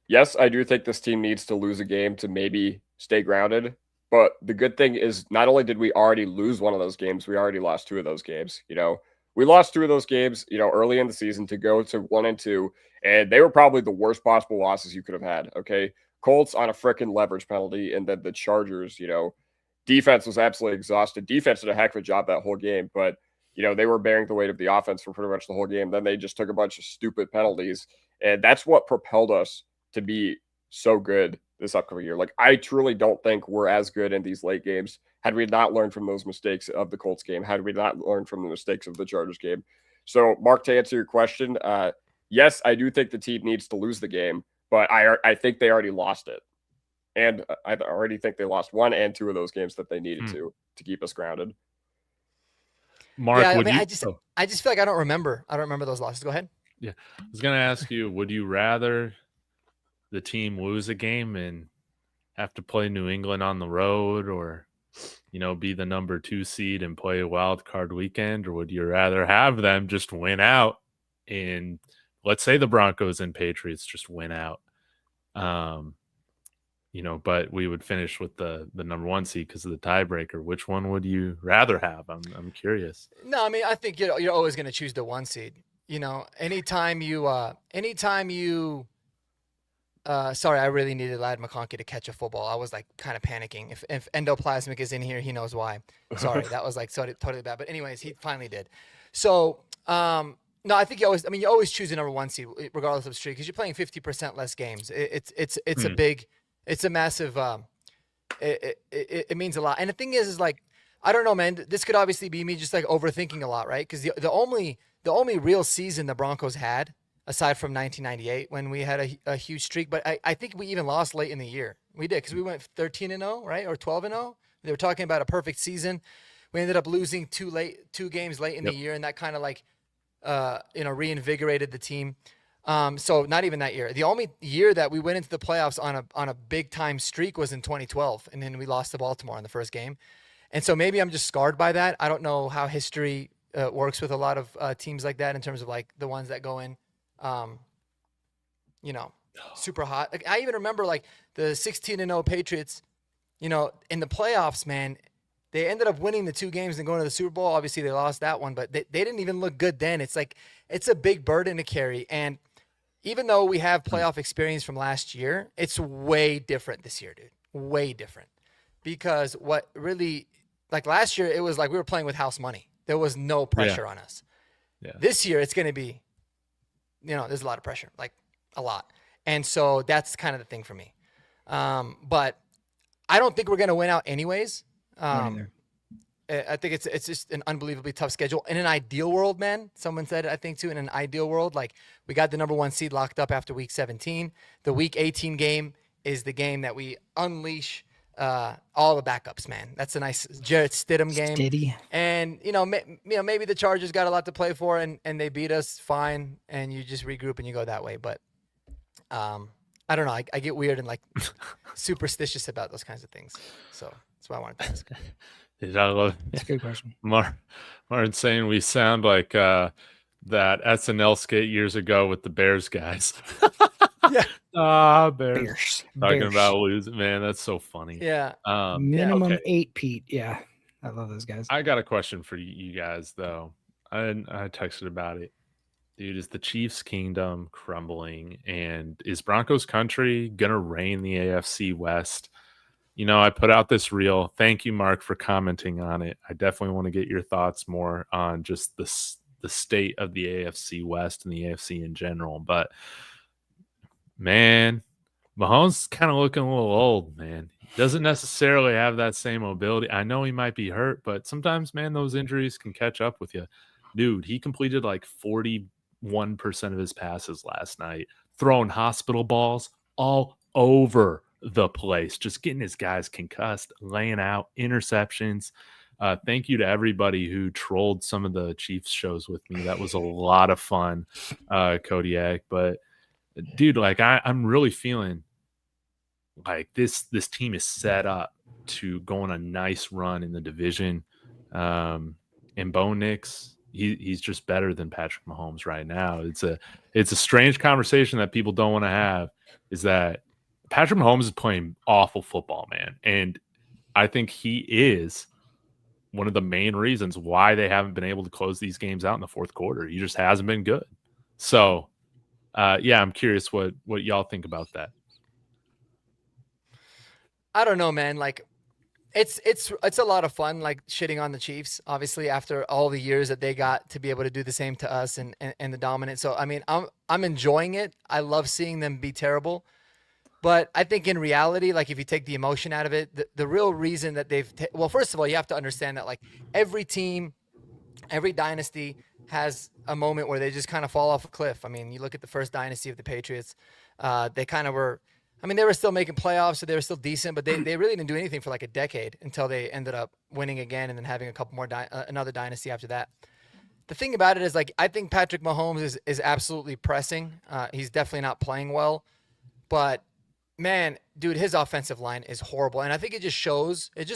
Yes, I do think this team needs to lose a game to maybe stay grounded. But the good thing is, not only did we already lose one of those games, we already lost 2 of those games. We lost 2 of those games, early in the season to go to 1-2, and they were probably the worst possible losses you could have had. Okay, Colts on a freaking leverage penalty, and then the Chargers. Defense was absolutely exhausted. Defense did a heck of a job that whole game, but they were bearing the weight of the offense for pretty much the whole game. Then they just took a bunch of stupid penalties, and that's what propelled us to be so good this upcoming year. Like, I truly don't think we're as good in these late games had we not learned from those mistakes of the Colts game, had we not learned from the mistakes of the Chargers game. So, Mark, to answer your question, yes, I do think the team needs to lose the game, but I think they already lost it. And I already think they lost 1 and 2 of those games that they needed to keep us grounded. Mark, yeah, I mean, I just feel like I don't remember those losses. Go ahead. Yeah, I was going to ask you, would you rather the team lose a game and have to play New England on the road, or be the number 2 seed and play a wild card weekend, or would you rather have them just win out and let's say the Broncos and Patriots just win out, but we would finish with the number 1 seed because of the tiebreaker? Which one would you rather have? I'm curious. No, I mean, I think you're always going to choose the 1 seed. Anytime you sorry, I really needed Lad McConkey to catch a football. I was like kind of panicking. If Endoplasmic is in here, he knows why. Sorry, that was like totally bad. But anyways, he finally did. So, no, I think you always choose the number 1 seed regardless of streak because you're playing 50% less games. It's a massive. It means a lot. And the thing is like, I don't know, man. This could obviously be me just like overthinking a lot, right? Because the only real season the Broncos had, aside from 1998 when we had a huge streak, but I think we even lost late in the year. We did because we went 13-0, right, or 12-0. They were talking about a perfect season. We ended up losing 2 games late in the year, and that kind of like reinvigorated the team. So not even that year. The only year that we went into the playoffs on a big time streak was in 2012, and then we lost to Baltimore in the first game. And so maybe I'm just scarred by that. I don't know how history works with a lot of teams like that in terms of like the ones that go in, super hot. Like, I even remember like the 16-0 Patriots, in the playoffs, man. They ended up winning the 2 games and going to the Super Bowl. Obviously, they lost that one, but they didn't even look good then. It's like it's a big burden to carry. And even though we have playoff experience from last year, it's way different this year, dude. Way different. Because what really, like last year, it was like we were playing with house money. There was no pressure on us. Yeah. This year, it's going to be, there's a lot of pressure, like a lot. And so that's kind of the thing for me. But I don't think we're going to win out anyways. I think it's just an unbelievably tough schedule. In an ideal world, man, someone said it, I think too, in an ideal world, like we got the number 1 seed locked up after week 17. The week 18 game is the game that we unleash all the backups, man. That's a nice Jarrett Stidham game. Stiddy. And, maybe the Chargers got a lot to play for and they beat us fine and you just regroup and you go that way. But I don't know. I get weird and like superstitious about those kinds of things. So that's why I wanted to ask. That's a good question. Martin's saying we sound like that SNL skit years ago with the Bears guys. Yeah. Bears. Talking about losing, man. That's so funny. Yeah. Minimum 8, Pete. Yeah. I love those guys. I got a question for you guys, though. I texted about it. Dude, is the Chiefs' kingdom crumbling? And is Broncos country going to reign the AFC West? I put out this reel. Thank you, Mark, for commenting on it. I definitely want to get your thoughts more on just the state of the AFC West and the AFC in general. But, man, Mahomes is kind of looking a little old, man. He doesn't necessarily have that same mobility. I know he might be hurt, but sometimes, man, those injuries can catch up with you. Dude, he completed like 41% of his passes last night, throwing hospital balls all over the place, just getting his guys concussed, laying out interceptions. Thank you to everybody who trolled some of the Chiefs shows with me. That was a lot of fun, Kodiak. But dude, like I'm really feeling like this team is set up to go on a nice run in the division. And Bo Nix, he's just better than Patrick Mahomes right now. It's a strange conversation that people don't want to have, is that Patrick Mahomes is playing awful football, man. And I think he is one of the main reasons why they haven't been able to close these games out in the fourth quarter. He just hasn't been good. So, I'm curious what y'all think about that. I don't know, man. Like, it's a lot of fun, like shitting on the Chiefs, obviously, after all the years that they got to be able to do the same to us and the dominant. So, I mean, I'm enjoying it. I love seeing them be terrible. But I think in reality, like if you take the emotion out of it, the real reason that well, first of all, you have to understand that like every team, every dynasty has a moment where they just kind of fall off a cliff. I mean, you look at the first dynasty of the Patriots, they kind of were, I mean, they were still making playoffs, so they were still decent, but they really didn't do anything for like a decade until they ended up winning again and then having a couple more, another dynasty after that. The thing about it is like, I think Patrick Mahomes is absolutely pressing. He's definitely not playing well, but man, dude, his offensive line is horrible. And I think it just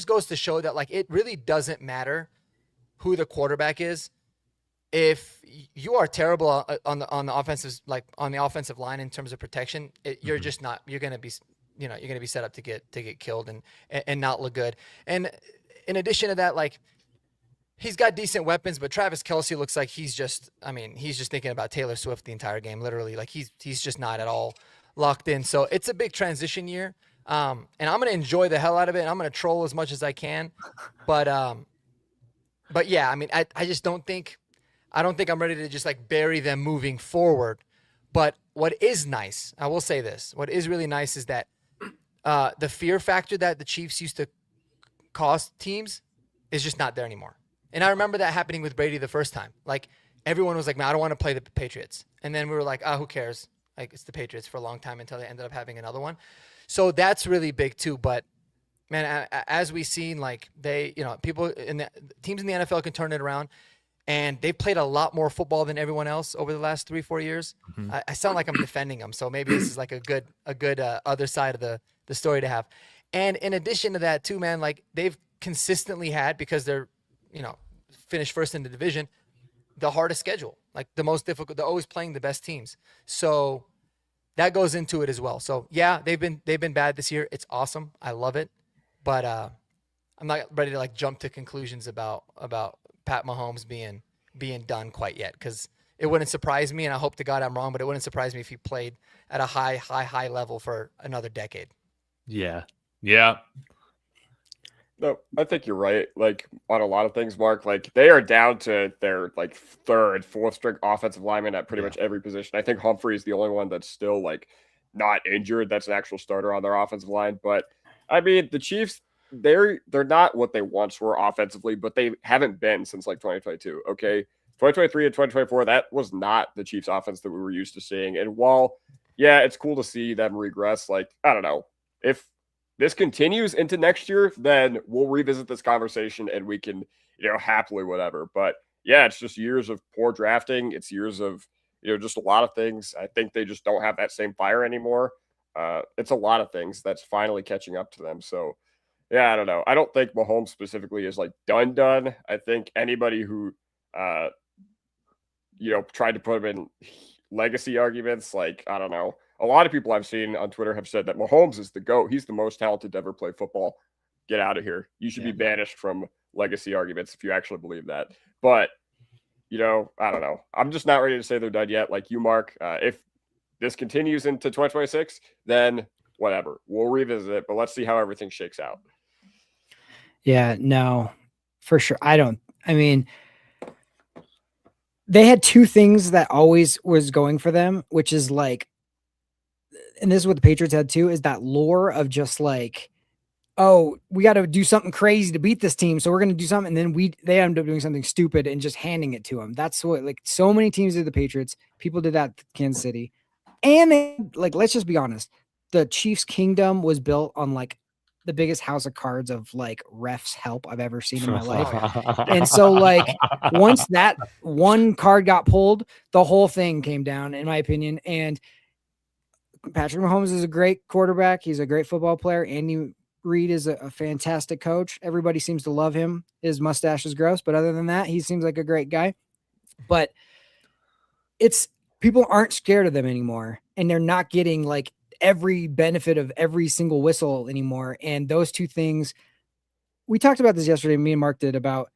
goes to show that like, it really doesn't matter who the quarterback is. If you are terrible on the offensive line in terms of protection, you're just not. You're gonna be set up to get killed and not look good. And in addition to that, like he's got decent weapons, but Travis Kelce looks like he's just thinking about Taylor Swift the entire game. Literally, like he's just not at all locked in. So it's a big transition year, and I'm gonna enjoy the hell out of it. And I'm gonna troll as much as I can, but yeah, I mean, I just don't think. I don't think I'm ready to just like bury them moving forward. But what is nice, I will say this, what is really nice is that the fear factor that the Chiefs used to cause teams is just not there anymore. And I remember that happening with Brady the first time. Like everyone was like, man, I don't want to play the Patriots. And then we were like, who cares? Like it's the Patriots for a long time until they ended up having another one. So that's really big too. But man, as we've seen, like people in the teams in the NFL can turn it around. And they've played a lot more football than everyone else over the last 3-4 years. Mm-hmm. I sound like I'm defending them, so maybe this is like a good other side of the story to have. And in addition to that, too, man, like they've consistently had, because they're finished first in the division, the hardest schedule, like the most difficult. They're always playing the best teams, so that goes into it as well. So yeah, they've been bad this year. It's awesome. I love it, but I'm not ready to like jump to conclusions about Pat Mahomes being done quite yet, because it wouldn't surprise me, and I hope to God I'm wrong, but it wouldn't surprise me if he played at a high level for another decade. Yeah. No, I think you're right. Like on a lot of things, Mark, like they are down to their like third, fourth string offensive lineman at pretty much every position. I think Humphrey is the only one that's still like not injured. That's an actual starter on their offensive line. But I mean, the Chiefs, they're not what they once were offensively, but they haven't been since like 2022. Okay. 2023 and 2024, that was not the Chiefs offense that we were used to seeing. And while, yeah, it's cool to see them regress, like, I don't know, if this continues into next year, then we'll revisit this conversation and we can, happily whatever. But yeah, it's just years of poor drafting. It's years of, just a lot of things. I think they just don't have that same fire anymore. It's a lot of things that's finally catching up to them. So, yeah, I don't know. I don't think Mahomes specifically is like done. I think anybody who, tried to put him in legacy arguments, like, I don't know. A lot of people I've seen on Twitter have said that Mahomes is the GOAT. He's the most talented to ever play football. Get out of here. You should be banished from legacy arguments if you actually believe that. But, I don't know. I'm just not ready to say they're done yet. Like you, Mark, if this continues into 2026, then whatever. We'll revisit it, but let's see how everything shakes out. Yeah, no, for sure. They had two things that always was going for them, which is like, and this is what the Patriots had too, is that lore of just like, oh, we got to do something crazy to beat this team, so we're going to do something, and then they end up doing something stupid and just handing it to them. That's what, like, so many teams did the Patriots. People did that to Kansas City. And they, like, let's just be honest, the Chiefs' kingdom was built on like the biggest house of cards of like refs help I've ever seen in my life. And so like once that one card got pulled, the whole thing came down, in my opinion. And Patrick Mahomes is a great quarterback. He's a great football player. Andy Reid is a fantastic coach. Everybody seems to love him. His mustache is gross, but other than that, he seems like a great guy. But people aren't scared of them anymore, and they're not getting like every benefit of every single whistle anymore. And those two things, we talked about this yesterday. Me and Mark did about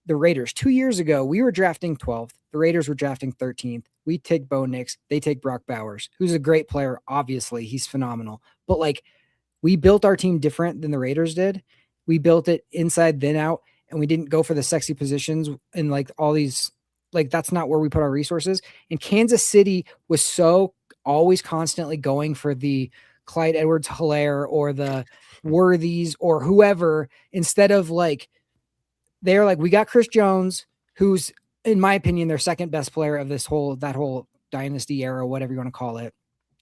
the Raiders. 2 years ago, we were drafting 12th. The Raiders were drafting 13th. We take Bo Nix. They take Brock Bowers, who's a great player. Obviously, he's phenomenal. But like, we built our team different than the Raiders did. We built it inside, then out, and we didn't go for the sexy positions and like all these. Like, that's not where we put our resources. And Kansas City was so always constantly going for the Clyde Edwards-Helaire or the Worthies or whoever, instead of like, they're like, we got Chris Jones, who's, in my opinion, their second best player of that whole dynasty era, whatever you want to call it,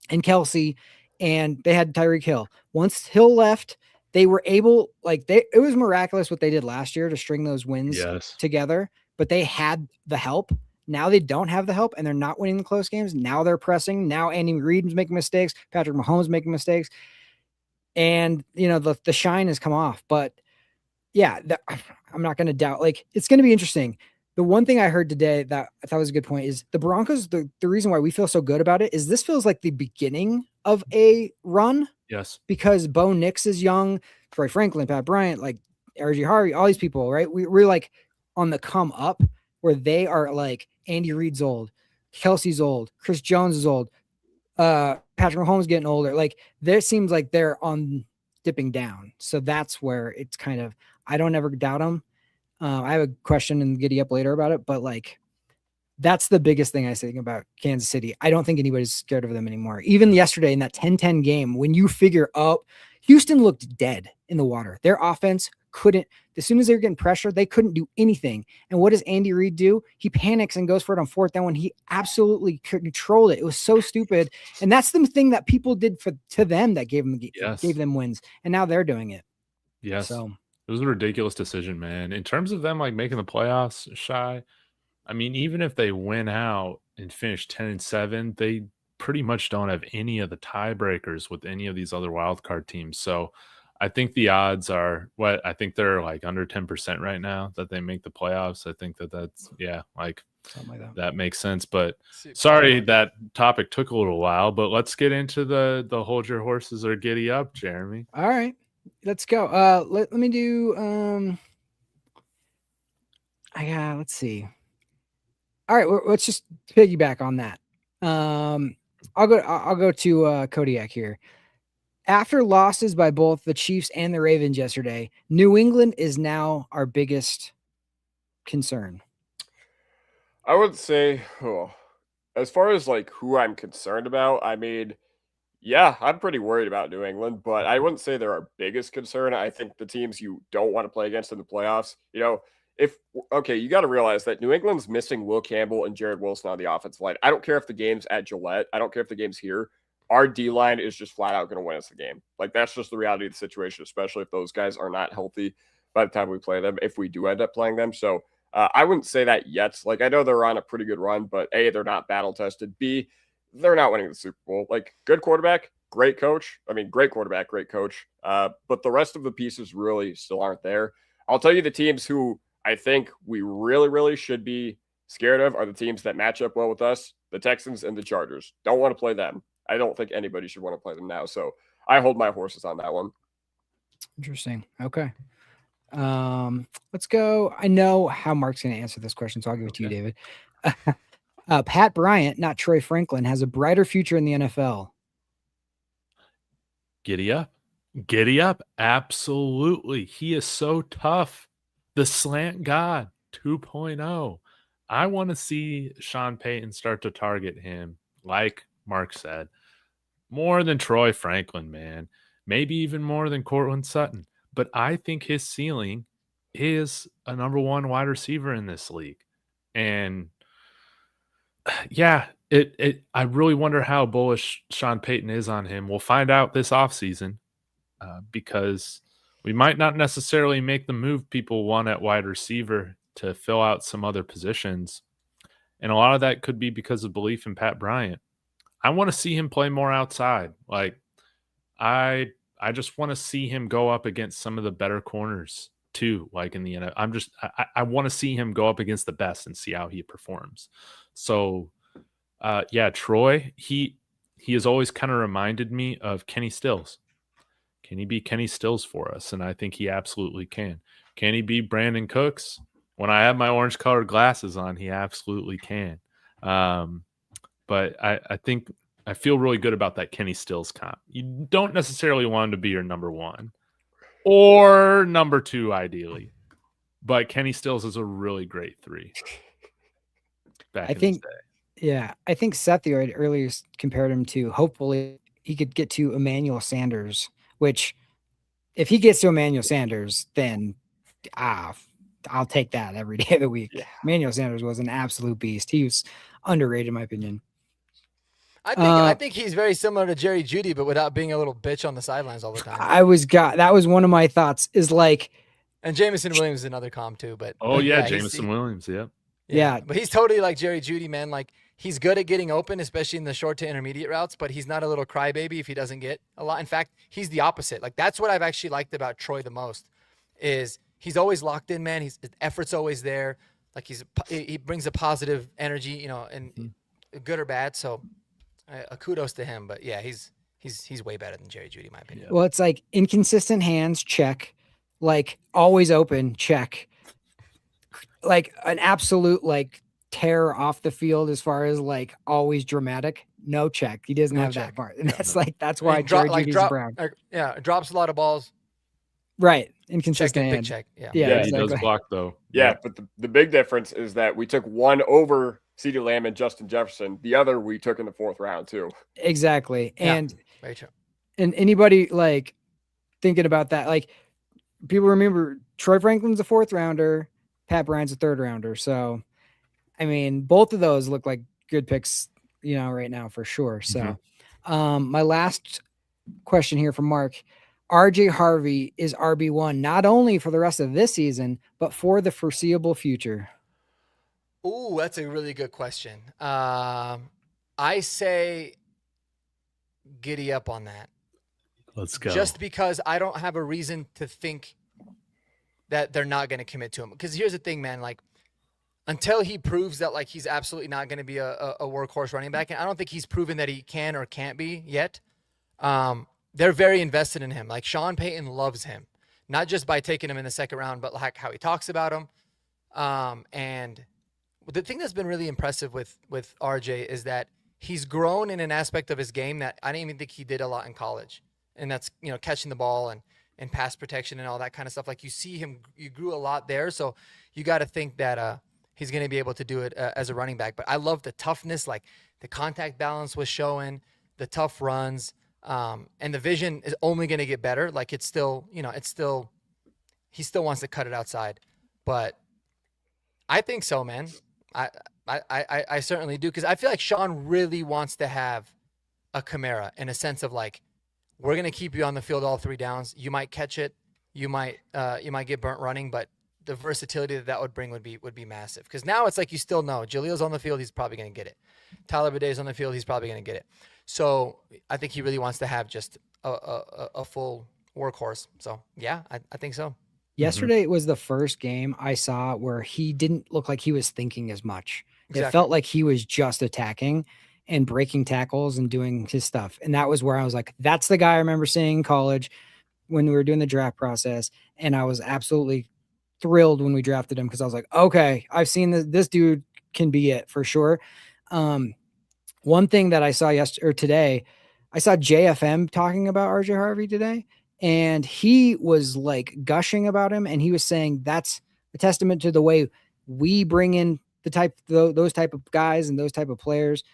and Kelsey, and they had Tyreek Hill. Once Hill left, they were able, it was miraculous what they did last year to string those wins together, but they had the help. Now they don't have the help and they're not winning the close games. Now they're pressing. Now Andy Reid's making mistakes. Patrick Mahomes making mistakes. And, the shine has come off. But yeah, I'm not going to doubt. It's going to be interesting. The one thing I heard today that I thought was a good point is the Broncos, the reason why we feel so good about it is this feels like the beginning of a run. Yes. Because Bo Nix is young, Troy Franklin, Pat Bryant, RG Harvey, all these people, right? We're like on the come up where they are like Andy Reid's old, Kelsey's old, Chris Jones is old, Patrick Mahomes getting older. There seems like they're on dipping down. So that's where it's kind of, I don't ever doubt them. I have a question and giddy up later about it, but that's the biggest thing I think about Kansas City. I don't think anybody's scared of them anymore. Even yesterday in that 10-10 game, when you figure Houston looked dead in the water. Their offense couldn't, as soon as they were getting pressure, they couldn't do anything. And what does Andy Reid do? He panics and goes for it on fourth down when he absolutely controlled it. It was so stupid. And that's the thing that people did to them that gave them wins. And now they're doing it. Yes. So it was a ridiculous decision, man. In terms of them making the playoffs, Shy, I mean, even if they win out and finish 10-7, they pretty much don't have any of the tiebreakers with any of these other wildcard teams. So I think the odds are I think they're under 10% right now that they make the playoffs. I think that's something like that makes sense. But sorry, that topic took a little while, but let's get into the hold your horses or giddy up, Jeremy. All right, let's go. Let me do, let's see. All right, let's just piggyback on that. I'll go to Kodiak here. After losses by both the Chiefs and the Ravens yesterday, New England is now our biggest concern. I would say, as far as who I'm concerned about, I mean, yeah, I'm pretty worried about New England, but I wouldn't say they're our biggest concern. I think the teams you don't want to play against in the playoffs, you got to realize that New England's missing Will Campbell and Jared Wilson on the offensive line. I don't care if the game's at Gillette. I don't care if the game's here. Our D-line is just flat out going to win us the game. That's just the reality of the situation, especially if those guys are not healthy by the time we play them, if we do end up playing them. So I wouldn't say that yet. I know they're on a pretty good run, but A, they're not battle-tested. B, they're not winning the Super Bowl. Good quarterback, great coach. I mean, great quarterback, great coach. But the rest of the pieces really still aren't there. I'll tell you the teams who I think we really, really should be scared of are the teams that match up well with us, the Texans and the Chargers. Don't want to play them. I don't think anybody should want to play them now. So I hold my horses on that one. Interesting. Okay. Let's go. I know how Mark's going to answer this question, so I'll give it to you, David. Pat Bryant, not Troy Franklin, has a brighter future in the NFL. Giddy up. Giddy up. Absolutely. He is so tough. The slant god 2.0. I want to see Sean Payton start to target him, like Mark said, more than Troy Franklin, man. Maybe even more than Courtland Sutton. But I think his ceiling is a number one wide receiver in this league. And yeah, I really wonder how bullish Sean Payton is on him. We'll find out this offseason because we might not necessarily make the move people want at wide receiver to fill out some other positions. And a lot of that could be because of belief in Pat Bryant. I want to see him play more outside. I just want to see him go up against some of the better corners too, in the NFL. I want to see him go up against the best and see how he performs. So Troy, he has always kind of reminded me of Kenny Stills. Can he be Kenny Stills for us? And I think he absolutely can. Can he be Brandon Cooks? When I have my orange colored glasses on, he absolutely can. But I think I feel really good about that Kenny Stills comp. You don't necessarily want him to be your number one or number two, ideally. But Kenny Stills is a really great 3. I think Seth earlier compared him to, hopefully, he could get to Emmanuel Sanders, which if he gets to Emmanuel Sanders, then I'll take that every day of the week. Yeah. Emmanuel Sanders was an absolute beast. He was underrated, in my opinion. I think he's very similar to Jerry Jeudy, but without being a little bitch on the sidelines all the time. That was one of my thoughts is like, and Jameson Williams is another comp too, but Jameson Williams. Yep. Yeah. But he's totally like Jerry Jeudy, man. Like he's good at getting open, especially in the short to intermediate routes, but he's not a little crybaby if he doesn't get a lot. In fact, he's the opposite. Like that's what I've actually liked about Troy the most is he's always locked in, man. His effort's always there. Like he brings a positive energy, you know, and good or bad. So kudos to him. But yeah, he's way better than Jerry Jeudy, in my opinion. Well, it's like inconsistent hands, check. Like always open, check. Like an absolute like terror off the field as far as like always dramatic. No check. He doesn't have that part. And that's why Jerry Jeudy's Brown. Drops a lot of balls. Right. Inconsistent Big hand. check. Yeah. He does block though. Yeah, but the big difference is that we took one over CeeDee Lamb and Justin Jefferson. The other we took in the 4th round too. Exactly. And very true. And anybody like thinking about that, like people remember Troy Franklin's a 4th rounder, Pat Bryant's a 3rd rounder. So, I mean, both of those look like good picks, you know, right now for sure. So, my last question here from Mark. RJ Harvey is RB1, not only for the rest of this season, but for the foreseeable future. Ooh, that's a really good question. I say giddy up on that. Let's go. Just because I don't have a reason to think that they're not going to commit to him. Because here's the thing, man. Like, until he proves that, like, he's absolutely not going to be a workhorse running back, and I don't think he's proven that he can or can't be yet, they're very invested in him. Like, Sean Payton loves him. Not just by taking him in the 2nd round, but like how he talks about him. And the thing that's been really impressive with RJ is that he's grown in an aspect of his game that I didn't even think he did a lot in college. And that's, you know, catching the ball and pass protection and all that kind of stuff. Like you see him, you grew a lot there. So you got to think that he's going to be able to do it as a running back. But I love the toughness, like the contact balance was showing, the tough runs, and the vision is only going to get better. Like it's still, you know, he still wants to cut it outside. But I think so, man. I certainly do, because I feel like Sean really wants to have a Kamara in a sense of like, we're going to keep you on the field all 3 downs. You might catch it. You might get burnt running, but the versatility that would bring would be massive. Because now it's like you still know Jaleel's on the field, he's probably going to get it. Tyler Baday's on the field, he's probably going to get it. So I think he really wants to have just a full workhorse. So yeah, I think so. Yesterday was the first game I saw where he didn't look like he was thinking as much. Exactly. It felt like he was just attacking and breaking tackles and doing his stuff. And that was where I was like, that's the guy I remember seeing in college when we were doing the draft process. And I was absolutely thrilled when we drafted him, because I was like, okay, I've seen this dude can be it for sure. One thing that I saw today, I saw JFM talking about RJ Harvey today, and he was like gushing about him. And he was saying that's a testament to the way we bring in those type of guys and those type of players.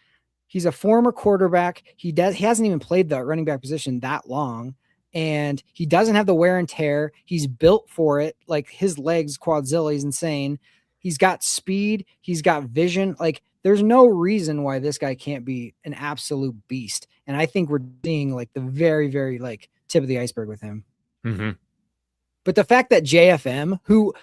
He's a former quarterback. He hasn't even played the running back position that long, and he doesn't have the wear and tear. He's built for it. Like his legs, quadzilla, he's insane. He's got speed. He's got vision. Like there's no reason why this guy can't be an absolute beast. And I think we're seeing like the very, very like tip of the iceberg with him. Mm-hmm. But the fact that JFM, who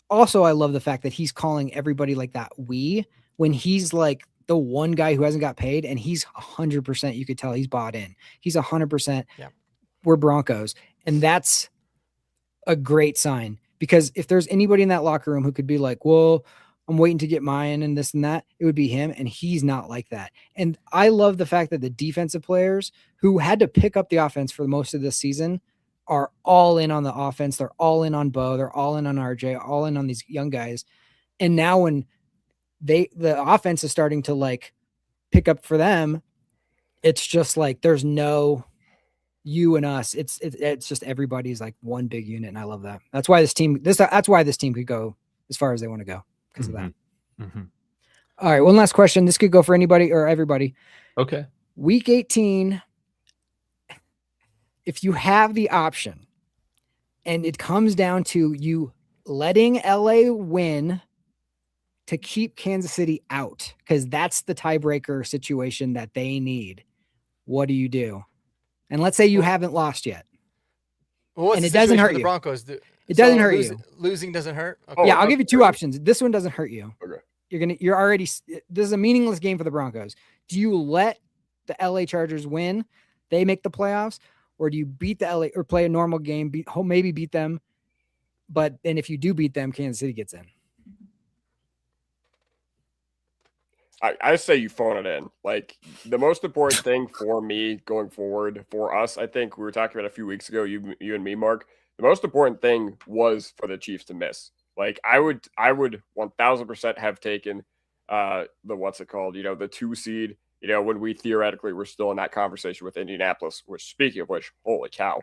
also, I love the fact that he's calling everybody like that when he's like the one guy who hasn't got paid, and he's 100%, you could tell he's bought in. He's 100%. Yeah. We're Broncos. And that's a great sign, because if there's anybody in that locker room who could be like, well, I'm waiting to get mine and this and that, it would be him. And he's not like that. And I love the fact that the defensive players who had to pick up the offense for most of this season are all in on the offense. They're all in on Bo. They're all in on RJ, all in on these young guys. And now when the offense is starting to like pick up for them, it's just like, there's no you and us. It's just everybody's like one big unit. And I love that. That's why this team could go as far as they want to go because of that. Mm-hmm. All right. One last question. This could go for anybody or everybody. Okay. Week 18, if you have the option and it comes down to you letting LA win to keep Kansas City out, because that's the tiebreaker situation that they need, what do you do? And let's say you haven't lost yet. Well, what's And the it doesn't situation hurt for the you. Broncos? It doesn't hurt you. Losing doesn't hurt? Okay. Oh, Yeah, I'll that's give you two great. options. This one doesn't hurt you. Okay. You're already, this is a meaningless game for the Broncos. Do you let the LA Chargers win? They make the playoffs, or do you beat the LA or play a normal game, maybe beat them? But then if you do beat them, Kansas City gets in. I say you phone it in. Like, the most important thing for me going forward, for us, I think we were talking about a few weeks ago, you and me, Mark. The most important thing was for the Chiefs to miss. Like, I would 1000% have taken the the 2 seed. When we theoretically were still in that conversation with Indianapolis. Which, speaking of which, holy cow,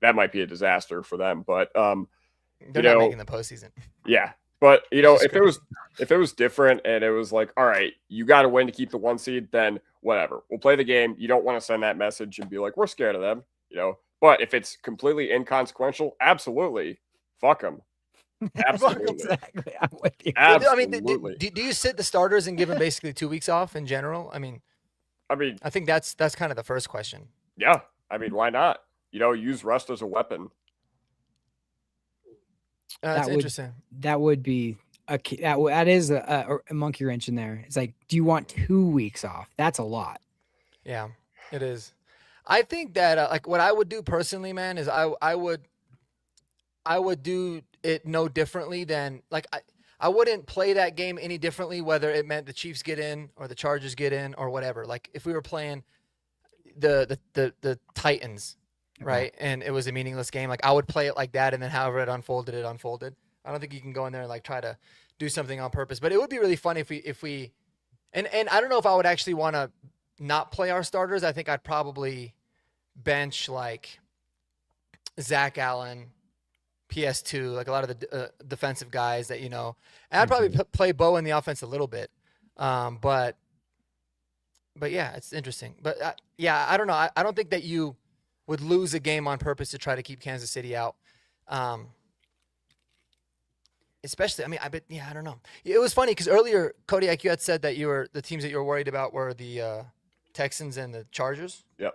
that might be a disaster for them. But they're not making the postseason. Yeah. But if it was different and it was like, all right, you got to win to keep the 1 seed, then whatever. We'll play the game. You don't want to send that message and be like, we're scared of them, But if it's completely inconsequential, absolutely, fuck them. Absolutely. Exactly. I'm with you. Absolutely. Do you sit the starters and give them basically 2 weeks off in general? I mean, I think that's kind of the first question. Yeah. Why not? Use rust as a weapon. That's interesting. That would be that is a monkey wrench in there. It's like, do you want 2 weeks off? That's a lot. Yeah, it is. I think that like what I would do personally, man, is I would do it no differently than like I wouldn't play that game any differently, whether it meant the Chiefs get in or the Chargers get in or whatever. Like if we were playing the Titans, right, and it was a meaningless game, like I would play it like that, and then however it unfolded. I don't think you can go in there and like try to do something on purpose, but it would be really fun if we and I don't know if I would actually want to not play our starters. I think I'd probably bench like Zach Allen, PS2, like a lot of the defensive guys that, and I'd probably play Bo in the offense a little bit. But yeah, it's interesting. But yeah, I don't know. I don't think that you would lose a game on purpose to try to keep Kansas City out. Especially, I don't know. It was funny because earlier, Cody, like you had said that the teams that you were worried about were the Texans and the Chargers. Yep.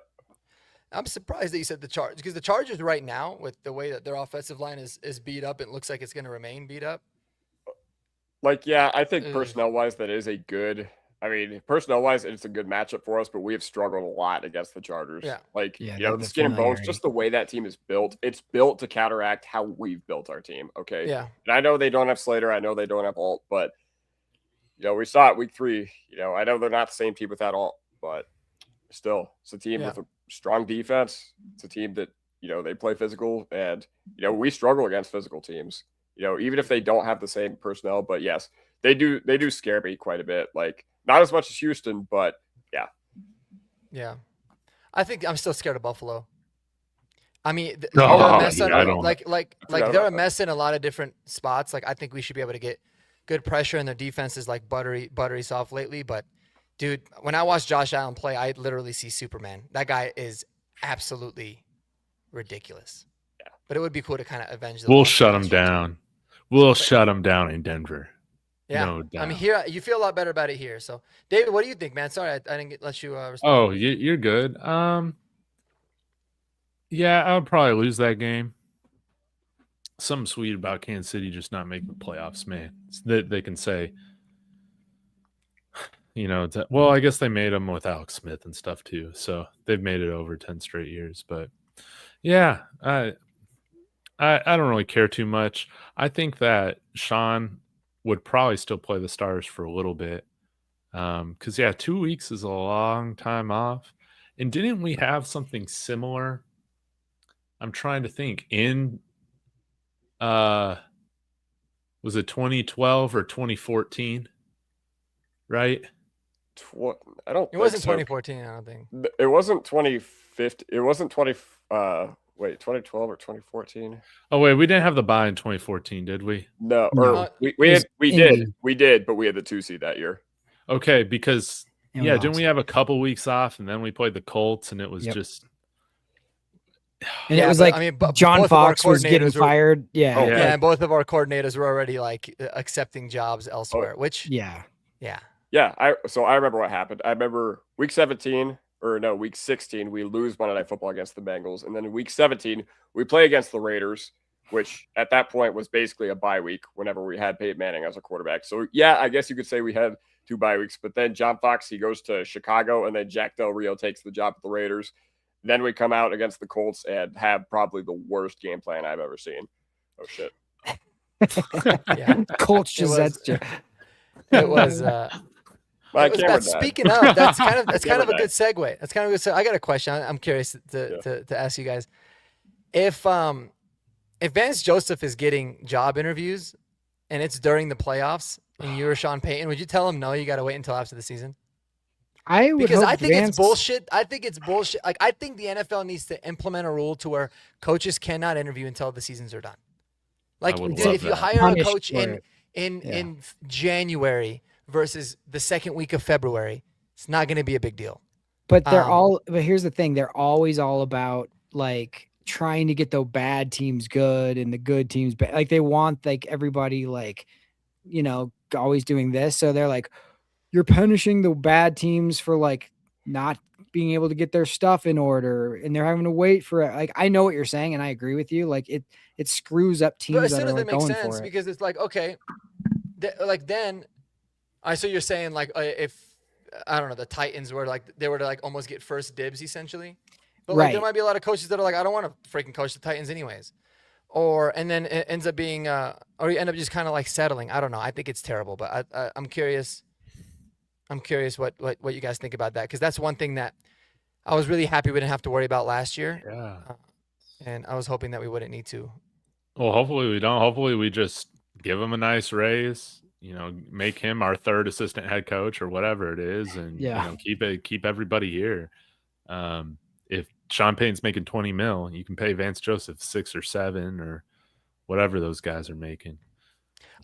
I'm surprised that you said the Chargers, because the Chargers right now, with the way that their offensive line is beat up, it looks like it's going to remain beat up. Like, yeah, I think personnel-wise, that is a good. Personnel-wise, it's a good matchup for us, but we have struggled a lot against the Chargers. Yeah. The skin and bones, just the way that team is built, it's built to counteract how we've built our team. Okay. Yeah. And I know they don't have Slater. I know they don't have Alt, but, we saw it week 3. I know they're not the same team without Alt, but still, it's a team with a strong defense. It's a team that, they play physical, and, we struggle against physical teams, even if they don't have the same personnel. But yes, they do scare me quite a bit. Like, not as much as Houston, but yeah. Yeah. I think I'm still scared of Buffalo. They're a mess in a lot of different spots. Like, I think we should be able to get good pressure, and their defense is like buttery soft lately. But dude, when I watch Josh Allen play, I literally see Superman. That guy is absolutely ridiculous. Yeah. But it would be cool to kind of avenge. We'll shut him down. We'll shut him down in Denver. Yeah. No doubt. Here you feel a lot better about it here. So, David, what do you think, man? Sorry, I didn't let you respond. Oh, you're good. Yeah, I would probably lose that game. Something sweet about Kansas City just not making the playoffs, man. They can say, well, I guess they made them with Alex Smith and stuff too. So they've made it over 10 straight years. But yeah, I don't really care too much. I think that Sean would probably still play the Stars for a little bit. Because, 2 weeks is a long time off. And didn't we have something similar? I'm trying to think. In, was it 2012 or 2014? Right? I don't. It wasn't 2014. I don't think it wasn't 2015. It wasn't 2012 or 2014. Oh wait, we didn't have the bye in 2014, did we? No, we did, but we had the 2 seed that year. Okay, because didn't we have a couple weeks off, and then we played the Colts, and it was just And Yeah, it was but, like I mean, but John both of our Fox was getting coordinators were- fired. Yeah. Oh, Yeah, and both of our coordinators were already like accepting jobs elsewhere, which Yeah. yeah. Yeah, I remember what happened. I remember week 17 or no, week 16, we lose Monday Night Football against the Bengals, and then in week 17 we play against the Raiders, which at that point was basically a bye week whenever we had Peyton Manning as a quarterback. So yeah, I guess you could say we had 2 bye weeks, but then John Fox, he goes to Chicago, and then Jack Del Rio takes the job at the Raiders. Then we come out against the Colts and have probably the worst game plan I've ever seen. Oh shit. Yeah. Colts It was- just It was My it was camera bad. died. Speaking of, that's kind of Camera a died. good segue. That's kind of a good segue. I got a question. I'm curious to ask you guys. If Vance Joseph is getting job interviews and it's during the playoffs and you're Sean Payton, would you tell him no, you got to wait until after the season? I would Because hope I think Vance, it's bullshit. I think it's bullshit. Like, I think the NFL needs to implement a rule to where coaches cannot interview until the seasons are done. Like, would if love you that. hire a Punished coach for in it. in January versus the second week of February, it's not going to be a big deal. But they're Um, but here's the thing, they're always all about like trying to get the bad teams good and the good teams bad. Like they want like everybody like, always doing this. So they're like, you're punishing the bad teams for like not being able to get their stuff in order, and they're having to wait for it. Like, I know what you're saying, and I agree with you. Like it screws up But teams as that soon are as like it makes going sense, for it. because it's like, okay, then, so you're saying like if I don't know, the Titans were like they were to like almost get first dibs essentially, but like there Right. might be a lot of coaches that are like, I don't want to freaking coach the Titans anyways, and then it ends up being or you end up just kind of like settling. I don't know. I think it's terrible, but I'm curious. I'm curious what you guys think about that, because that's one thing that I was really happy we didn't have to worry about last year, Yeah. and I was hoping that we wouldn't need to. Well, hopefully we don't. Hopefully we just give him a nice raise, make him our third assistant head coach or whatever it is, and Yeah. keep everybody here. If Sean Payton's making 20 mil, you can pay Vance Joseph 6 or 7 or whatever those guys are making.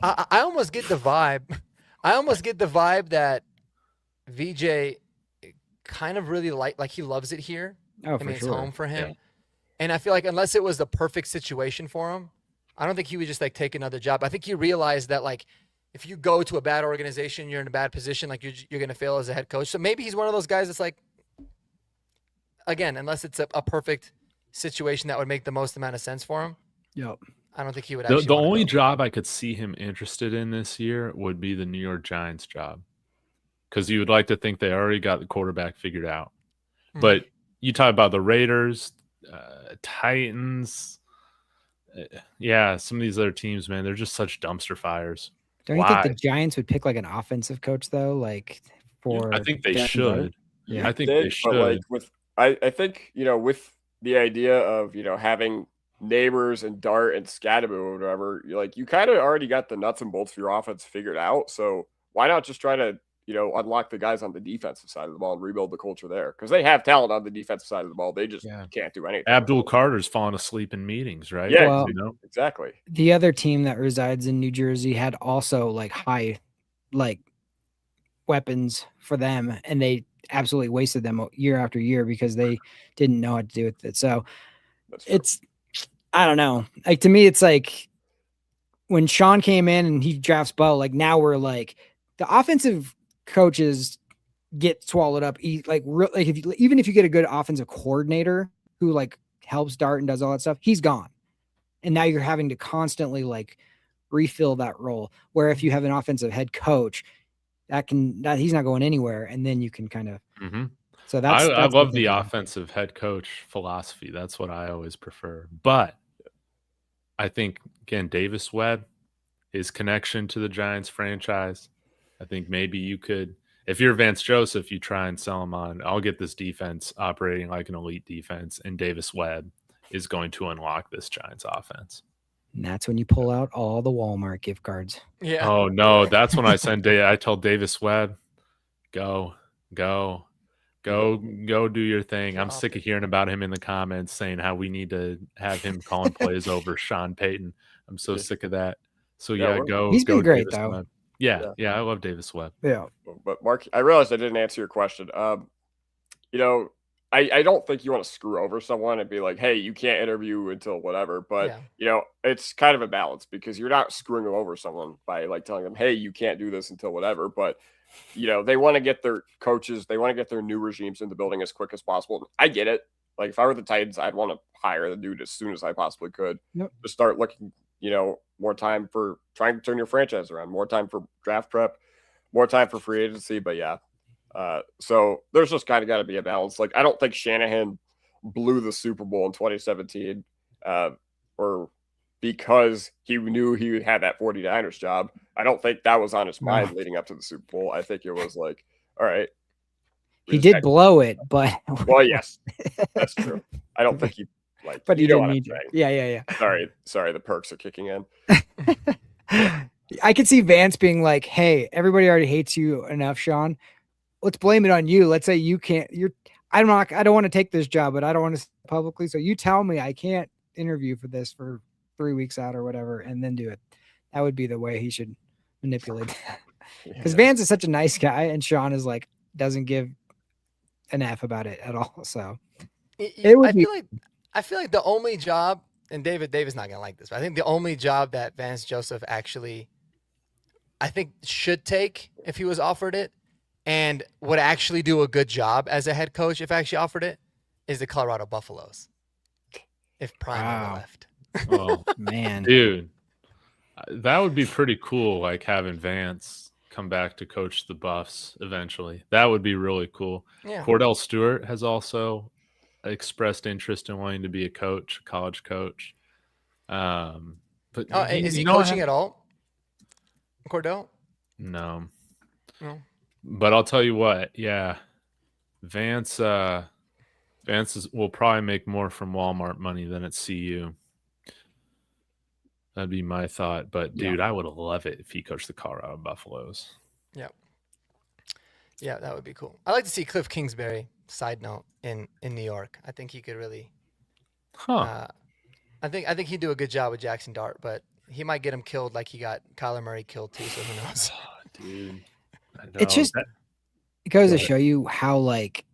I almost get the vibe. I almost get the vibe that VJ kind of really like he loves it here. Oh, I for mean, it's sure. home for him. Yeah. And I feel like unless it was the perfect situation for him, I don't think he would just like take another job. I think he realized that like if you go to a bad organization, you're in a bad position, like you're going to fail as a head coach. So maybe he's one of those guys that's like, again, unless it's a perfect situation that would make the most amount of sense for him, Yep. I don't think he would The, actually the wanna only go. job I could see him interested in this year would be the New York Giants job, because you would like to think they already got the quarterback figured out. Mhm. But you talk about the Raiders, Titans. Yeah, some of these other teams, man, they're just such dumpster fires. Don't you think Why? the Giants would pick like an offensive coach though? Like for I think they Denver? should. Yeah. I think Did, they should. But like with I think, with the idea of, having Neighbors and Dart and Scadaboo or whatever, you kind of already got the nuts and bolts for your offense figured out. So why not just try to, unlock the guys on the defensive side of the ball and rebuild the culture there? Because they have talent on the defensive side of the ball. They just can't do anything. Abdul Carter's falling asleep in meetings, right? Yeah, Well, exactly. The other team that resides in New Jersey had also like high like weapons for them, and they absolutely wasted them year after year because they didn't know what to do with it. So That's true. it's, I don't know. Like to me, it's like when Sean came in and he drafts Bo, like now we're like the offensive coaches get swallowed up. Like even if you get a good offensive coordinator who like helps Dart and does all that stuff, he's gone. And now you're having to constantly like refill that role. Where if you have an offensive head coach, that he's not going anywhere, and then you can kind of. Mm-hmm. So that's I my love the thinking. offensive head coach philosophy. That's what I always prefer. But I think again, Davis Webb, his connection to the Giants franchise. I think maybe you could, if you're Vance Joseph, you try and sell him on, I'll get this defense operating like an elite defense, and Davis Webb is going to unlock this Giants offense. And that's when you pull out all the Walmart gift cards. Yeah. Oh no, that's when I tell Davis Webb, go do your thing. I'm sick of hearing about him in the comments saying how we need to have him calling plays over Sean Payton. I'm so sick of that. So go. He's been great Davis though. Webb. Yeah, I love Davis Webb. Yeah. But Mark, I realized I didn't answer your question. I don't think you want to screw over someone and be like, hey, you can't interview until whatever. But, it's kind of a balance because you're not screwing over someone by like telling them, hey, you can't do this until whatever. But, they want to get their coaches, they want to get their new regimes in the building as quick as possible. I get it. Like if I were the Titans, I'd want to hire the dude as soon as I possibly could to start looking, more time for trying to turn your franchise around, more time for draft prep, more time for free agency. But so there's just kind of got to be a balance. Like I don't think Shanahan blew the Super Bowl in 2017 or because he knew he had that 49ers job. I don't think that was on his mind leading up to the Super Bowl. I think it was like, all right. He did blow it, but well, yes, that's true. I don't think he but he didn't need to. Yeah. Sorry, the perks are kicking in. I could see Vance being like, hey, everybody already hates you enough, Sean. Let's blame it on you. Let's say you can't. I don't want to take this job, but I don't want to publicly. So you tell me I can't interview for this for 3 weeks out or whatever, and then do it. That would be the way he should manipulate that. Because Vance is such a nice guy, and Sean is like doesn't give an F about it at all. So I feel like the only job, and David's not gonna like this, but I think the only job that Vance Joseph actually, I think, should take if he was offered it, and would actually do a good job as a head coach if actually offered it, is the Colorado Buffaloes. If Prime left. Oh man, dude, that would be pretty cool. Like having Vance come back to coach the Buffs eventually. That would be really cool. Yeah. Cordell Stewart has also expressed interest in wanting to be a college coach. But is he coaching at all, Cordell? No. But I'll tell you what, Vance will probably make more from Walmart money than at CU. That'd be my thought. But dude, I would love it if he coached the Colorado Buffaloes. Yeah, that would be cool. I'd like to see Cliff Kingsbury, side note, in New York. I think he could really I think he'd do a good job with Jackson Dart, but he might get him killed like he got Kyler Murray killed too, so who knows? Dude. It's just it goes to show you how like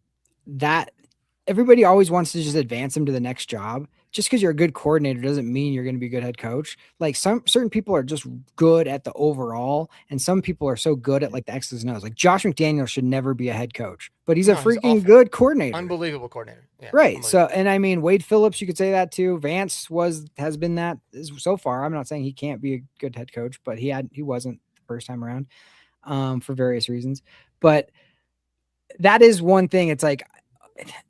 that everybody always wants to just advance him to the next job. Just because you're a good coordinator doesn't mean you're going to be a good head coach. Like certain people are just good at the overall, and some people are so good at like the X's and O's. Like Josh McDaniels should never be a head coach, but he's a freaking good coordinator. Unbelievable coordinator. Yeah, right. So, and I mean, Wade Phillips, you could say that too. Vance has been that so far. I'm not saying he can't be a good head coach, but he wasn't the first time around for various reasons. But that is one thing. It's like,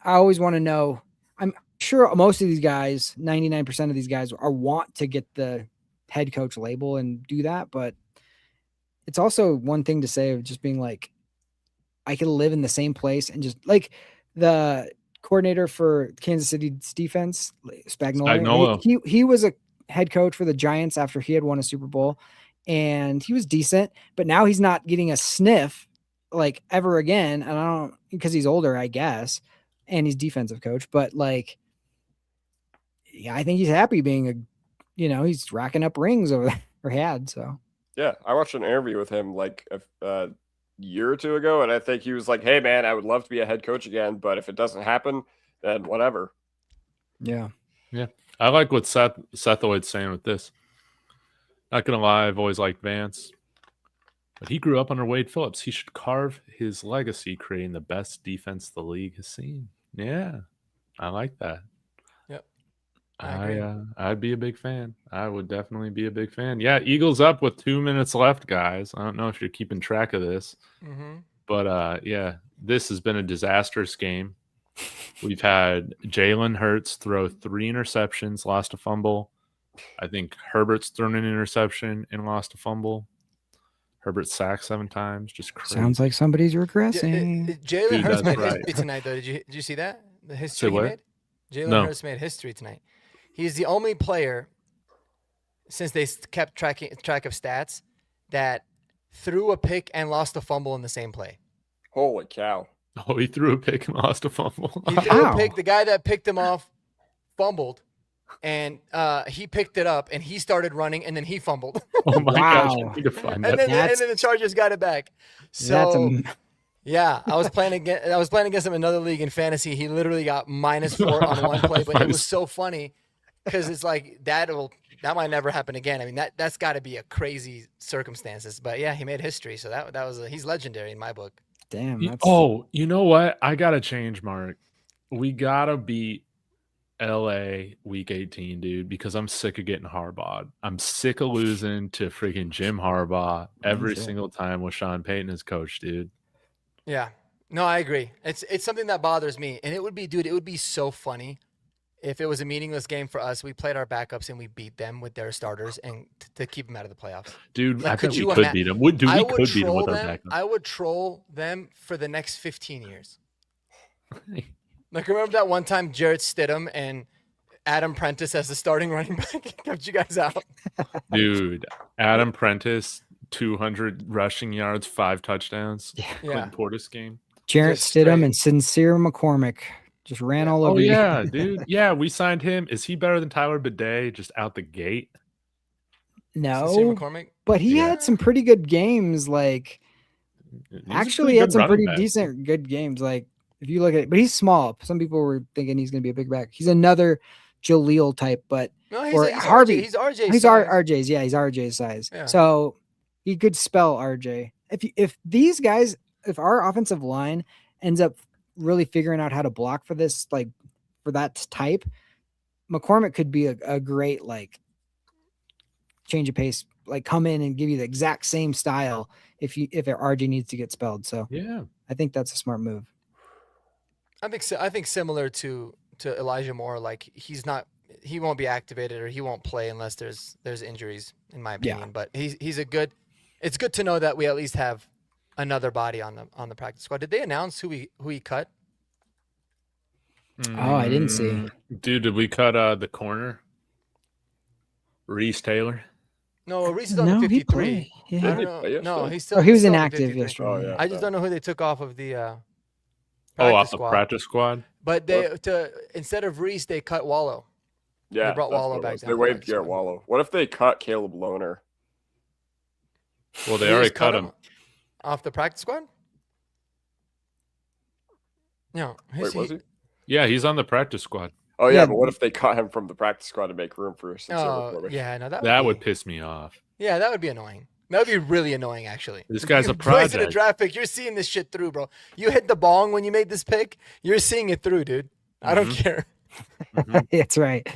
I always want to know, I'm sure most of these guys, 99% of these guys want to get the head coach label and do that. But it's also one thing to say of just being like, I could live in the same place and just like the coordinator for Kansas City's defense, Spagnuolo. He was a head coach for the Giants after he had won a Super Bowl, and he was decent, but now he's not getting a sniff like ever again. And I don't, because he's older, I guess, and he's defensive coach, but like, I think he's happy being he's racking up rings over there, or had. So yeah, I watched an interview with him like a year or two ago, and I think he was like, hey man, I would love to be a head coach again, but if it doesn't happen, then whatever. Yeah. I like what Seth Lloyd's saying with this. Not gonna lie, I've always liked Vance, but he grew up under Wade Phillips. He should carve his legacy creating the best defense the league has seen. Yeah, I like that. Yep. I'd be a big fan. I would definitely be a big fan. Yeah, Eagles up with 2 minutes left, guys. I don't know if you're keeping track of this, but this has been a disastrous game. We've had Jalen Hurts throw 3 interceptions, lost a fumble. I think Herbert's thrown an interception and lost a fumble. Herbert sacked 7 times. Just crazy. Sounds like somebody's regressing. Jalen Hurts made history tonight, though. Did you see that? The history he made? Jalen Hurts made history tonight. He's the only player, since they kept track of stats, that threw a pick and lost a fumble in the same play. Holy cow. Oh, he threw a pick and lost a fumble. He threw a pick. The guy that picked him off fumbled, and he picked it up, and he started running, and then he fumbled. Oh, my gosh. I need to find that. And then the Chargers got it back. So Yeah, I was playing against him in another league in fantasy. He literally got -4 on one play, but it was so funny because it's like that might never happen again. I mean, that's got to be a crazy circumstances. But yeah, he made history, so that was he's legendary in my book. Damn. You know what? I gotta change, Mark. We gotta beat LA week 18, dude, because I'm sick of getting Harbaugh. I'm sick of losing to freaking Jim Harbaugh every single time with Sean Payton as coach, dude. Yeah. No, I agree. It's something that bothers me. And it would be so funny if it was a meaningless game for us. We played our backups and we beat them with their starters and to keep them out of the playoffs. Dude, like, I bet we could beat them. We could beat them with our backups. I would troll them for the next 15 years. Like, remember that one time Jarrett Stidham and Adam Prentice as the starting running back kept you guys out? Dude, Adam Prentice, 200 rushing yards, 5 touchdowns. Yeah. Clinton Portis game. Jarrett Stidham and Sincere McCormick just ran all over you. Yeah, dude. Yeah, we signed him. Is he better than Tyler Bidet just out the gate? No, but he had some pretty good games. Like, actually, he had some pretty decent good games. Like, if you look at it, but he's small. Some people were thinking he's going to be a big back. He's another Jaleel type, but he's Harvey. He's RJ. He's RJ's. Yeah, he's RJ's size. Yeah. So he could spell RJ. If these guys, if our offensive line ends up really figuring out how to block for this, like for that type, McCormick could be a great like change of pace, like come in and give you the exact same style if RJ needs to get spelled. So yeah, I think that's a smart move. I think similar to Elijah Moore, like he won't be activated or he won't play unless there's injuries, in my opinion. Yeah. But it's good to know that we at least have another body on the practice squad. Did they announce who he cut? Oh, I didn't see. Dude, did we cut the corner? Reese Taylor? No, Reese is on the 53. Yeah. I don't know. No, he's still. He was inactive yesterday. Oh, yeah, I just don't know who they took off of the. Off the practice squad. But instead of Reese, they cut Wallow. Yeah, they brought Wallow back. They waived Garrett Wallow. What if they cut Caleb Lohner? Well, they already cut him off the practice squad. No, was he? Yeah, he's on the practice squad. Oh yeah, but what if they cut him from the practice squad to make room for Sincere McCormick? Yeah, no, that would piss me off. Yeah, that would be annoying. That would be really annoying, actually. This guy's a project. A draft pick. You're seeing this shit through, bro. You hit the bong when you made this pick. You're seeing it through, dude. I don't care. That's right.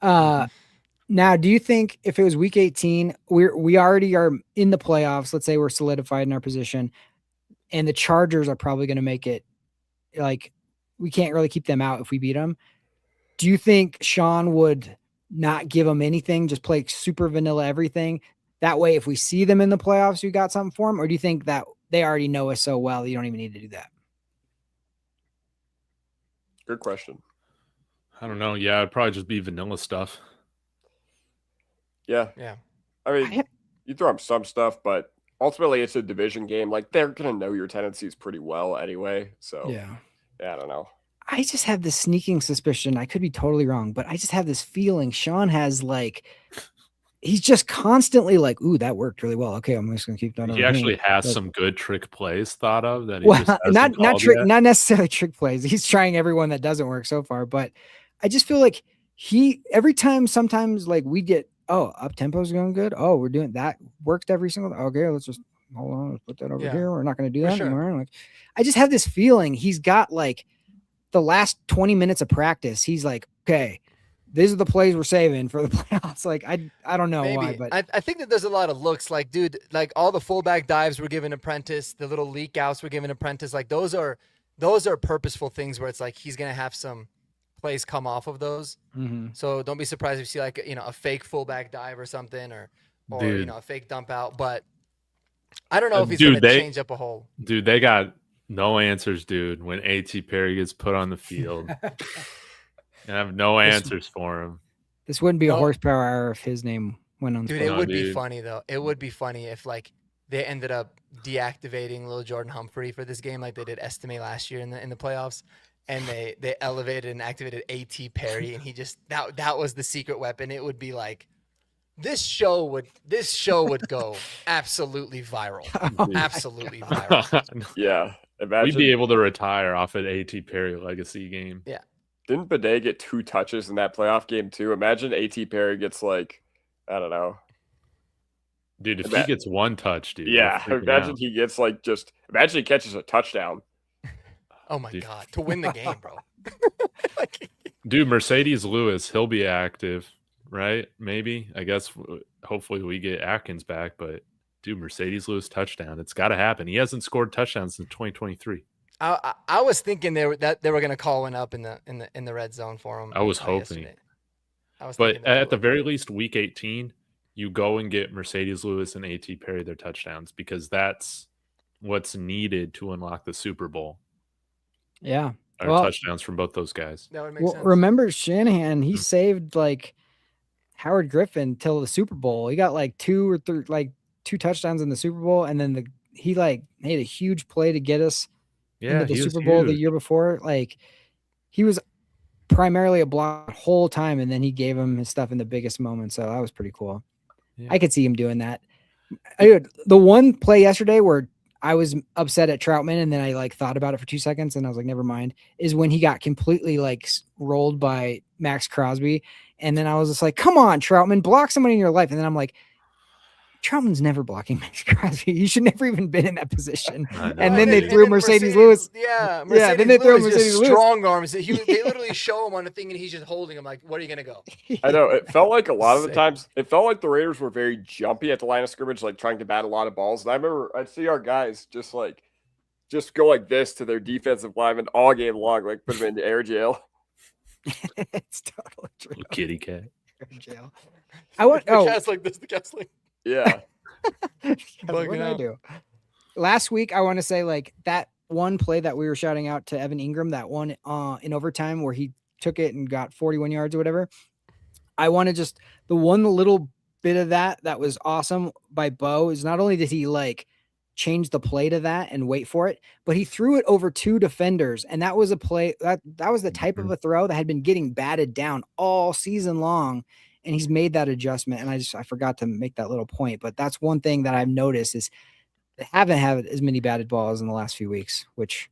Now, do you think if it was week 18, we already are in the playoffs, let's say we're solidified in our position, and the Chargers are probably going to make it, like, we can't really keep them out if we beat them. Do you think Sean would not give them anything, just play super vanilla everything? That way, if we see them in the playoffs, you got something for them? Or do you think that they already know us so well that you don't even need to do that? Good question. I don't know. Yeah, it'd probably just be vanilla stuff. Yeah. I mean, you throw them some stuff, but ultimately it's a division game. Like, they're going to know your tendencies pretty well anyway. So, yeah, I don't know. I just have this sneaking suspicion. I could be totally wrong, but I just have this feeling Sean has, like, he's just constantly like, ooh, that worked really well. Okay, I'm just going to keep that. He actually has some good trick plays thought of that. Not necessarily trick plays. He's trying everyone that doesn't work so far, but I just feel like every time, sometimes like we get, up tempo's going good. Oh, we're doing that. Worked every single. Okay, let's just hold on. Let's put that over here. We're not going to do that anymore. Like, I just have this feeling he's got like the last 20 minutes of practice. He's like, okay, these are the plays we're saving for the playoffs. Like, I don't know why, but I think that there's a lot of looks. Like, dude, like all the fullback dives were given Apprentice, the little leak outs were given Apprentice. Like, those are purposeful things where it's like he's gonna have some plays come off of those. Mm-hmm. So don't be surprised if you see like a fake fullback dive or something, or a fake dump out. But I don't know if he's gonna change up a whole. Dude, they got no answers, dude. When A.T. Perry gets put on the field. And I have no answers for him. This wouldn't be a horsepower hour if his name went on. Dude, it would be funny though. It would be funny if like they ended up deactivating little Jordan Humphrey for this game, like they did Estime last year in the playoffs, and they elevated and activated A.T. Perry, and he just that was the secret weapon. It would be like this show would go absolutely viral, absolutely viral. Yeah. Imagine, We'd be able to retire off an A.T. Perry legacy game. Yeah. Didn't Bidet get 2 touches in that playoff game too? Imagine A.T. Perry gets like, I don't know. Dude, if he gets 1 touch, dude. Yeah, imagine he gets like imagine he catches a touchdown. Oh my Dude. God, to win the game, bro. Dude, Mercedes Lewis, he'll be active, right? Maybe. I guess hopefully we get Atkins back, but dude, Mercedes Lewis touchdown. It's got to happen. He hasn't scored touchdowns since 2023. I was thinking they were going to call one up in the red zone for him. I was hoping. Yesterday. But at the very least, week 18, you go and get Mercedes Lewis and A.T. Perry their touchdowns because that's what's needed to unlock the Super Bowl. Yeah. Touchdowns from both those guys. That would make sense. Remember Shanahan, he saved like Howard Griffin till the Super Bowl. He got like 2 or 3, like 2 touchdowns in the Super Bowl. And then he like made a huge play to get us into the Super Bowl the year before. Like he was primarily a block the whole time. And then he gave him his stuff in the biggest moment. So that was pretty cool. Yeah. I could see him doing that. The one play yesterday where I was upset at Troutman and then I like thought about it for 2 seconds and I was like, never mind, is when he got completely like rolled by Max Crosby. And then I was just like, come on, Troutman, block somebody in your life. And then I'm like, Troutman's never blocking Max Crosby. He should never even been in that position. And then they threw Mercedes Lewis. Yeah. Then they threw Mercedes Lewis. Strong arms. They literally show him on the thing and he's just holding him like, what are you going to go? I know. It felt like a lot of the times, it felt like the Raiders were very jumpy at the line of scrimmage, like trying to bat a lot of balls. And I remember I'd see our guys just go like this to their defensive linemen all game long, like put them into air jail. It's totally true. Kitty cat. Air jail. The cat's like this, the cat's like. Yeah. What did I do? Last week, I want to say like that one play that we were shouting out to Evan Ingram, that one in overtime where he took it and got 41 yards or whatever. I want to just the one little bit of that was awesome by Bo is not only did he like change the play to that and wait for it, but he threw it over 2 defenders. And that was a play that was the type of a throw that had been getting batted down all season long. And he's made that adjustment. And I forgot to make that little point, but that's one thing that I've noticed is they haven't had as many batted balls in the last few weeks, which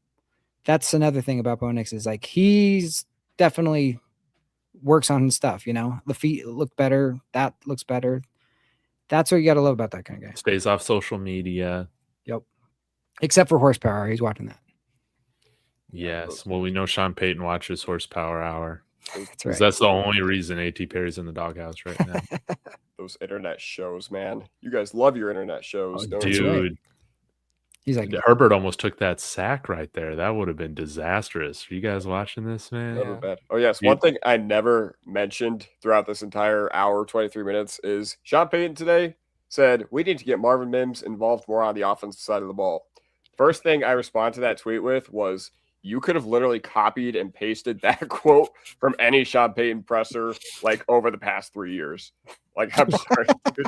that's another thing about Bo Nix is like, he's definitely works on his stuff. The feet look better. That looks better. That's what you got to love about that kind of guy. Stays off social media. Yep. Except for horsepower. He's watching that. Yes. Well, we know Sean Payton watches Horsepower Hour. That's right. That's the only reason A.T. Perry's in the doghouse right now. Those internet shows, man. You guys love your internet shows, don't dude. you? Right. He's like, Herbert almost took that sack right there. That would have been disastrous. Are you guys watching this, man? Never bad. Oh, yes. One thing I never mentioned throughout this entire hour, 23 minutes, is Sean Payton today said, we need to get Marvin Mims involved more on the offensive side of the ball. First thing I responded to that tweet with was, you could have literally copied and pasted that quote from any Sean Payton presser like over the past 3 years. Like, I'm sorry, dude.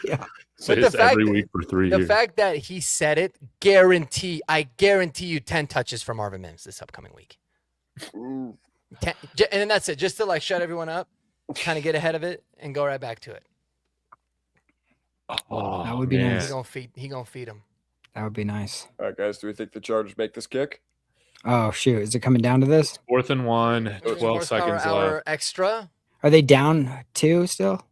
Yeah. So it's every week for 3 years. The fact that he said it, I guarantee you 10 touches from Marvin Mims this upcoming week. 10, and then that's it. Just to like shut everyone up, kind of get ahead of it, and go right back to it. Oh, that would be nice. He gonna feed him. That would be nice. All right, guys. Do we think the Chargers make this kick? Oh, shoot. Is it coming down to this? 4th and 1, 12 seconds left. Extra. Are they down 2 still?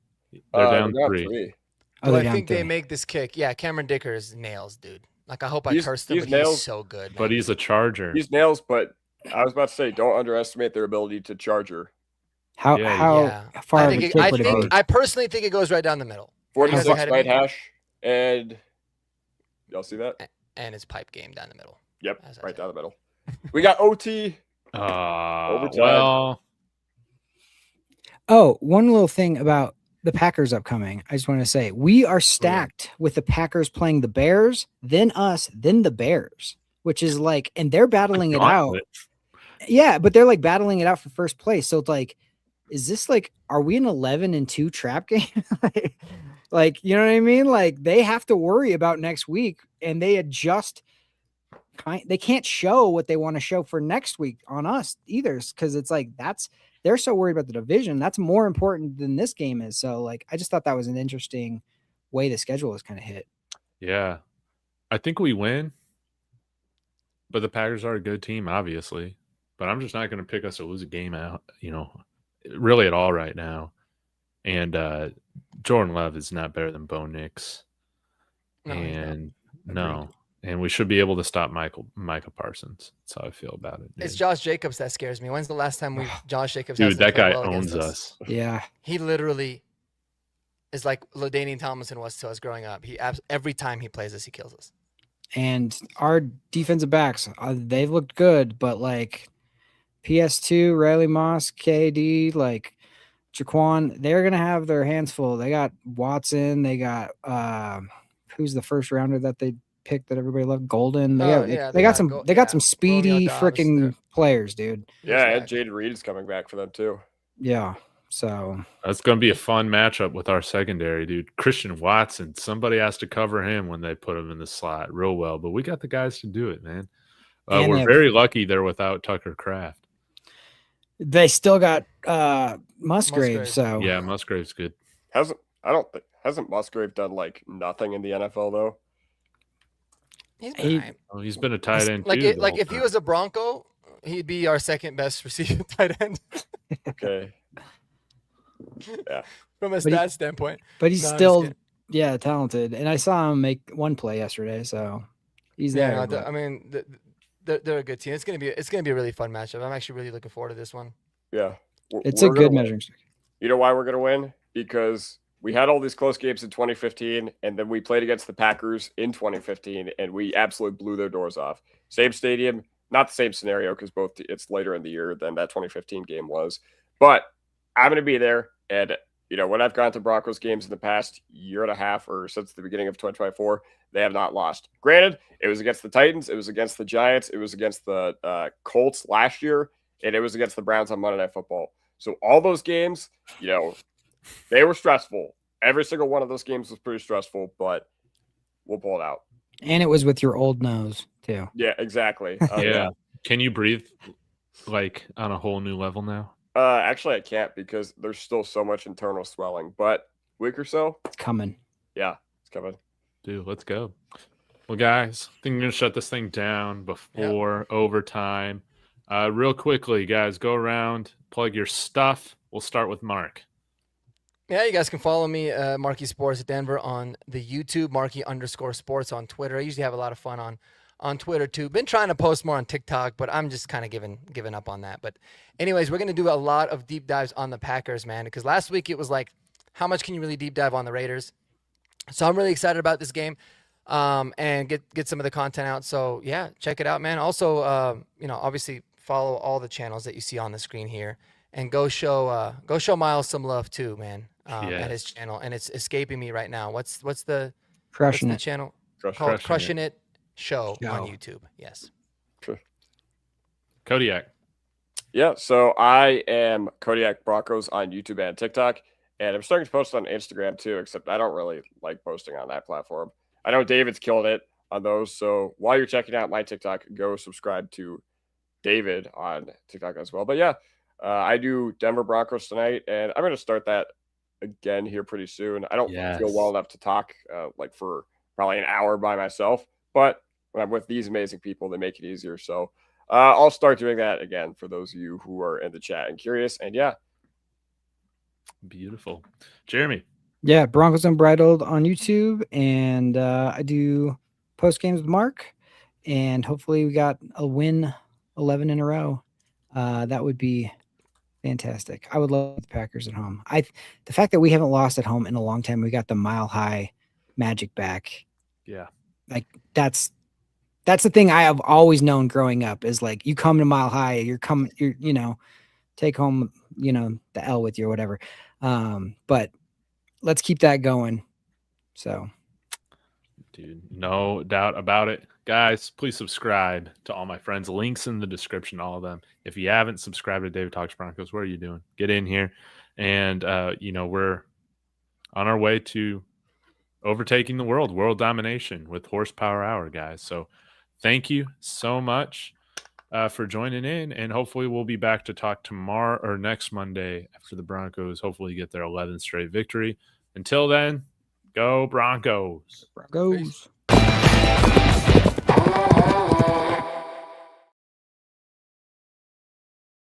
They're down 3. Oh, I think they make this kick. Yeah, Cameron Dicker is nails, dude. Like, I hope I cursed him, but he's so good. Man. But he's a Charger. He's nails, but I was about to say, don't underestimate their ability to charger. How far of a kick would it be? I personally think it goes right down the middle. 46 right hash, and y'all see that? And his pipe game down the middle. Yep, right down the middle. We got OT. Overtime. Oh, one little thing about the Packers upcoming. I just want to say we are stacked with the Packers playing the Bears, then us, then the Bears, which is like, and they're battling it out. Yeah, but they're like battling it out for first place. So it's like, is this like, are we an 11-2 trap game? Like, you know what I mean? Like they have to worry about next week and they adjust. They can't show what they want to show for next week on us either. Cause it's like, they're so worried about the division. That's more important than this game is. So like, I just thought that was an interesting way the schedule was kind of hit. Yeah. I think we win. But the Packers are a good team, obviously. But I'm just not going to pick us to lose a game out, really at all right now. And Jordan Love is not better than Bo Nix. No, he's not. And no. And we should be able to stop Micah Parsons. That's how I feel about it. Dude. It's Josh Jacobs that scares me. When's the last time Josh Jacobs? Dude, hasn't that played guy well owns against us. Yeah. He literally is like LaDainian Tomlinson was to us growing up. Every time he plays us, he kills us. And our defensive backs, they've looked good, but like PS2, Riley Moss, KD, like Jaquan, they're gonna have their hands full. They got Watson, they got who's the first rounder that they picked that everybody loved? Golden. They got some speedy freaking players, dude. Yeah, and Jaden Reed is coming back for them too. Yeah. So that's going to be a fun matchup with our secondary, dude. Christian Watson, somebody has to cover him when they put him in the slot real well, but we got the guys to do it, man. We're very lucky they're without Tucker Kraft. They still got Musgrave. So yeah, Musgrave's good. Hasn't Musgrave done like nothing in the NFL though? He's been a tight end like too. If he was a Bronco, he'd be our second best receiver tight end. Okay. Yeah. From a stats standpoint. But he's still talented. And I saw him make one play yesterday, so he's there. No, I mean, they're a good team. It's gonna be a really fun matchup. I'm actually really looking forward to this one. Yeah. It's a good measuring stick. You know why we're gonna win? Because we had all these close games in 2015, and then we played against the Packers in 2015, and we absolutely blew their doors off. Same stadium, not the same scenario because it's later in the year than that 2015 game was. But I'm going to be there, and when I've gone to Broncos games in the past year and a half or since the beginning of 2024, they have not lost. Granted, it was against the Titans, it was against the Giants, it was against the Colts last year, and it was against the Browns on Monday Night Football. So all those games, they were stressful. Every single one of those games was pretty stressful, but we'll pull it out. And it was with your old nose, too. Yeah, exactly. Yeah. Can you breathe like on a whole new level now? Actually, I can't because there's still so much internal swelling. But week or so, it's coming. Yeah, it's coming. Dude, let's go. Well, guys, I think I'm going to shut this thing down before overtime. Real quickly, guys, go around, plug your stuff. We'll start with Mark. Yeah, you guys can follow me, Marky Sports Denver, on the YouTube, Marky_Sports on Twitter. I usually have a lot of fun on Twitter too. Been trying to post more on TikTok, but I'm just kind of giving up on that. But anyways, we're going to do a lot of deep dives on the Packers, man, because last week it was like, how much can you really deep dive on the Raiders? So I'm really excited about this game and get some of the content out. So yeah, check it out, man. Also, obviously follow all the channels that you see on the screen here, and go show Miles some love too, man. At his channel, and it's escaping me right now. What's the channel called? Crushing It Show on YouTube. Yes. Sure. Kodiak. Yeah, so I am Kodiak Broncos on YouTube and TikTok, and I'm starting to post on Instagram too, except I don't really like posting on that platform. I know David's killing it on those, so while you're checking out my TikTok, go subscribe to David on TikTok as well. But yeah, I do Denver Broncos tonight, and I'm going to start that again here pretty soon. I don't feel well enough to talk like for probably an hour by myself, but when I'm with these amazing people, they make it easier. So I'll start doing that again for those of you who are in the chat and curious. And yeah. Beautiful. Jeremy. Yeah, Broncos Unbridled on YouTube, and I do post games with Mark, and hopefully we got a win 11 in a row. That would be fantastic. I would love the Packers at home. The fact that we haven't lost at home in a long time, we got the Mile High magic back. Yeah. Like that's the thing I have always known growing up is like you come to Mile High, take home, the L with you or whatever. But let's keep that going. So dude, no doubt about it. Guys, please subscribe to all my friends. Links in the description, all of them. If you haven't subscribed to David Talks Broncos, what are you doing? Get in here. And, we're on our way to overtaking the world domination with Horsepower Hour, guys. So thank you so much for joining in. And hopefully we'll be back to talk tomorrow or next Monday after the Broncos hopefully get their 11th straight victory. Until then, go Broncos. Broncos. Peace.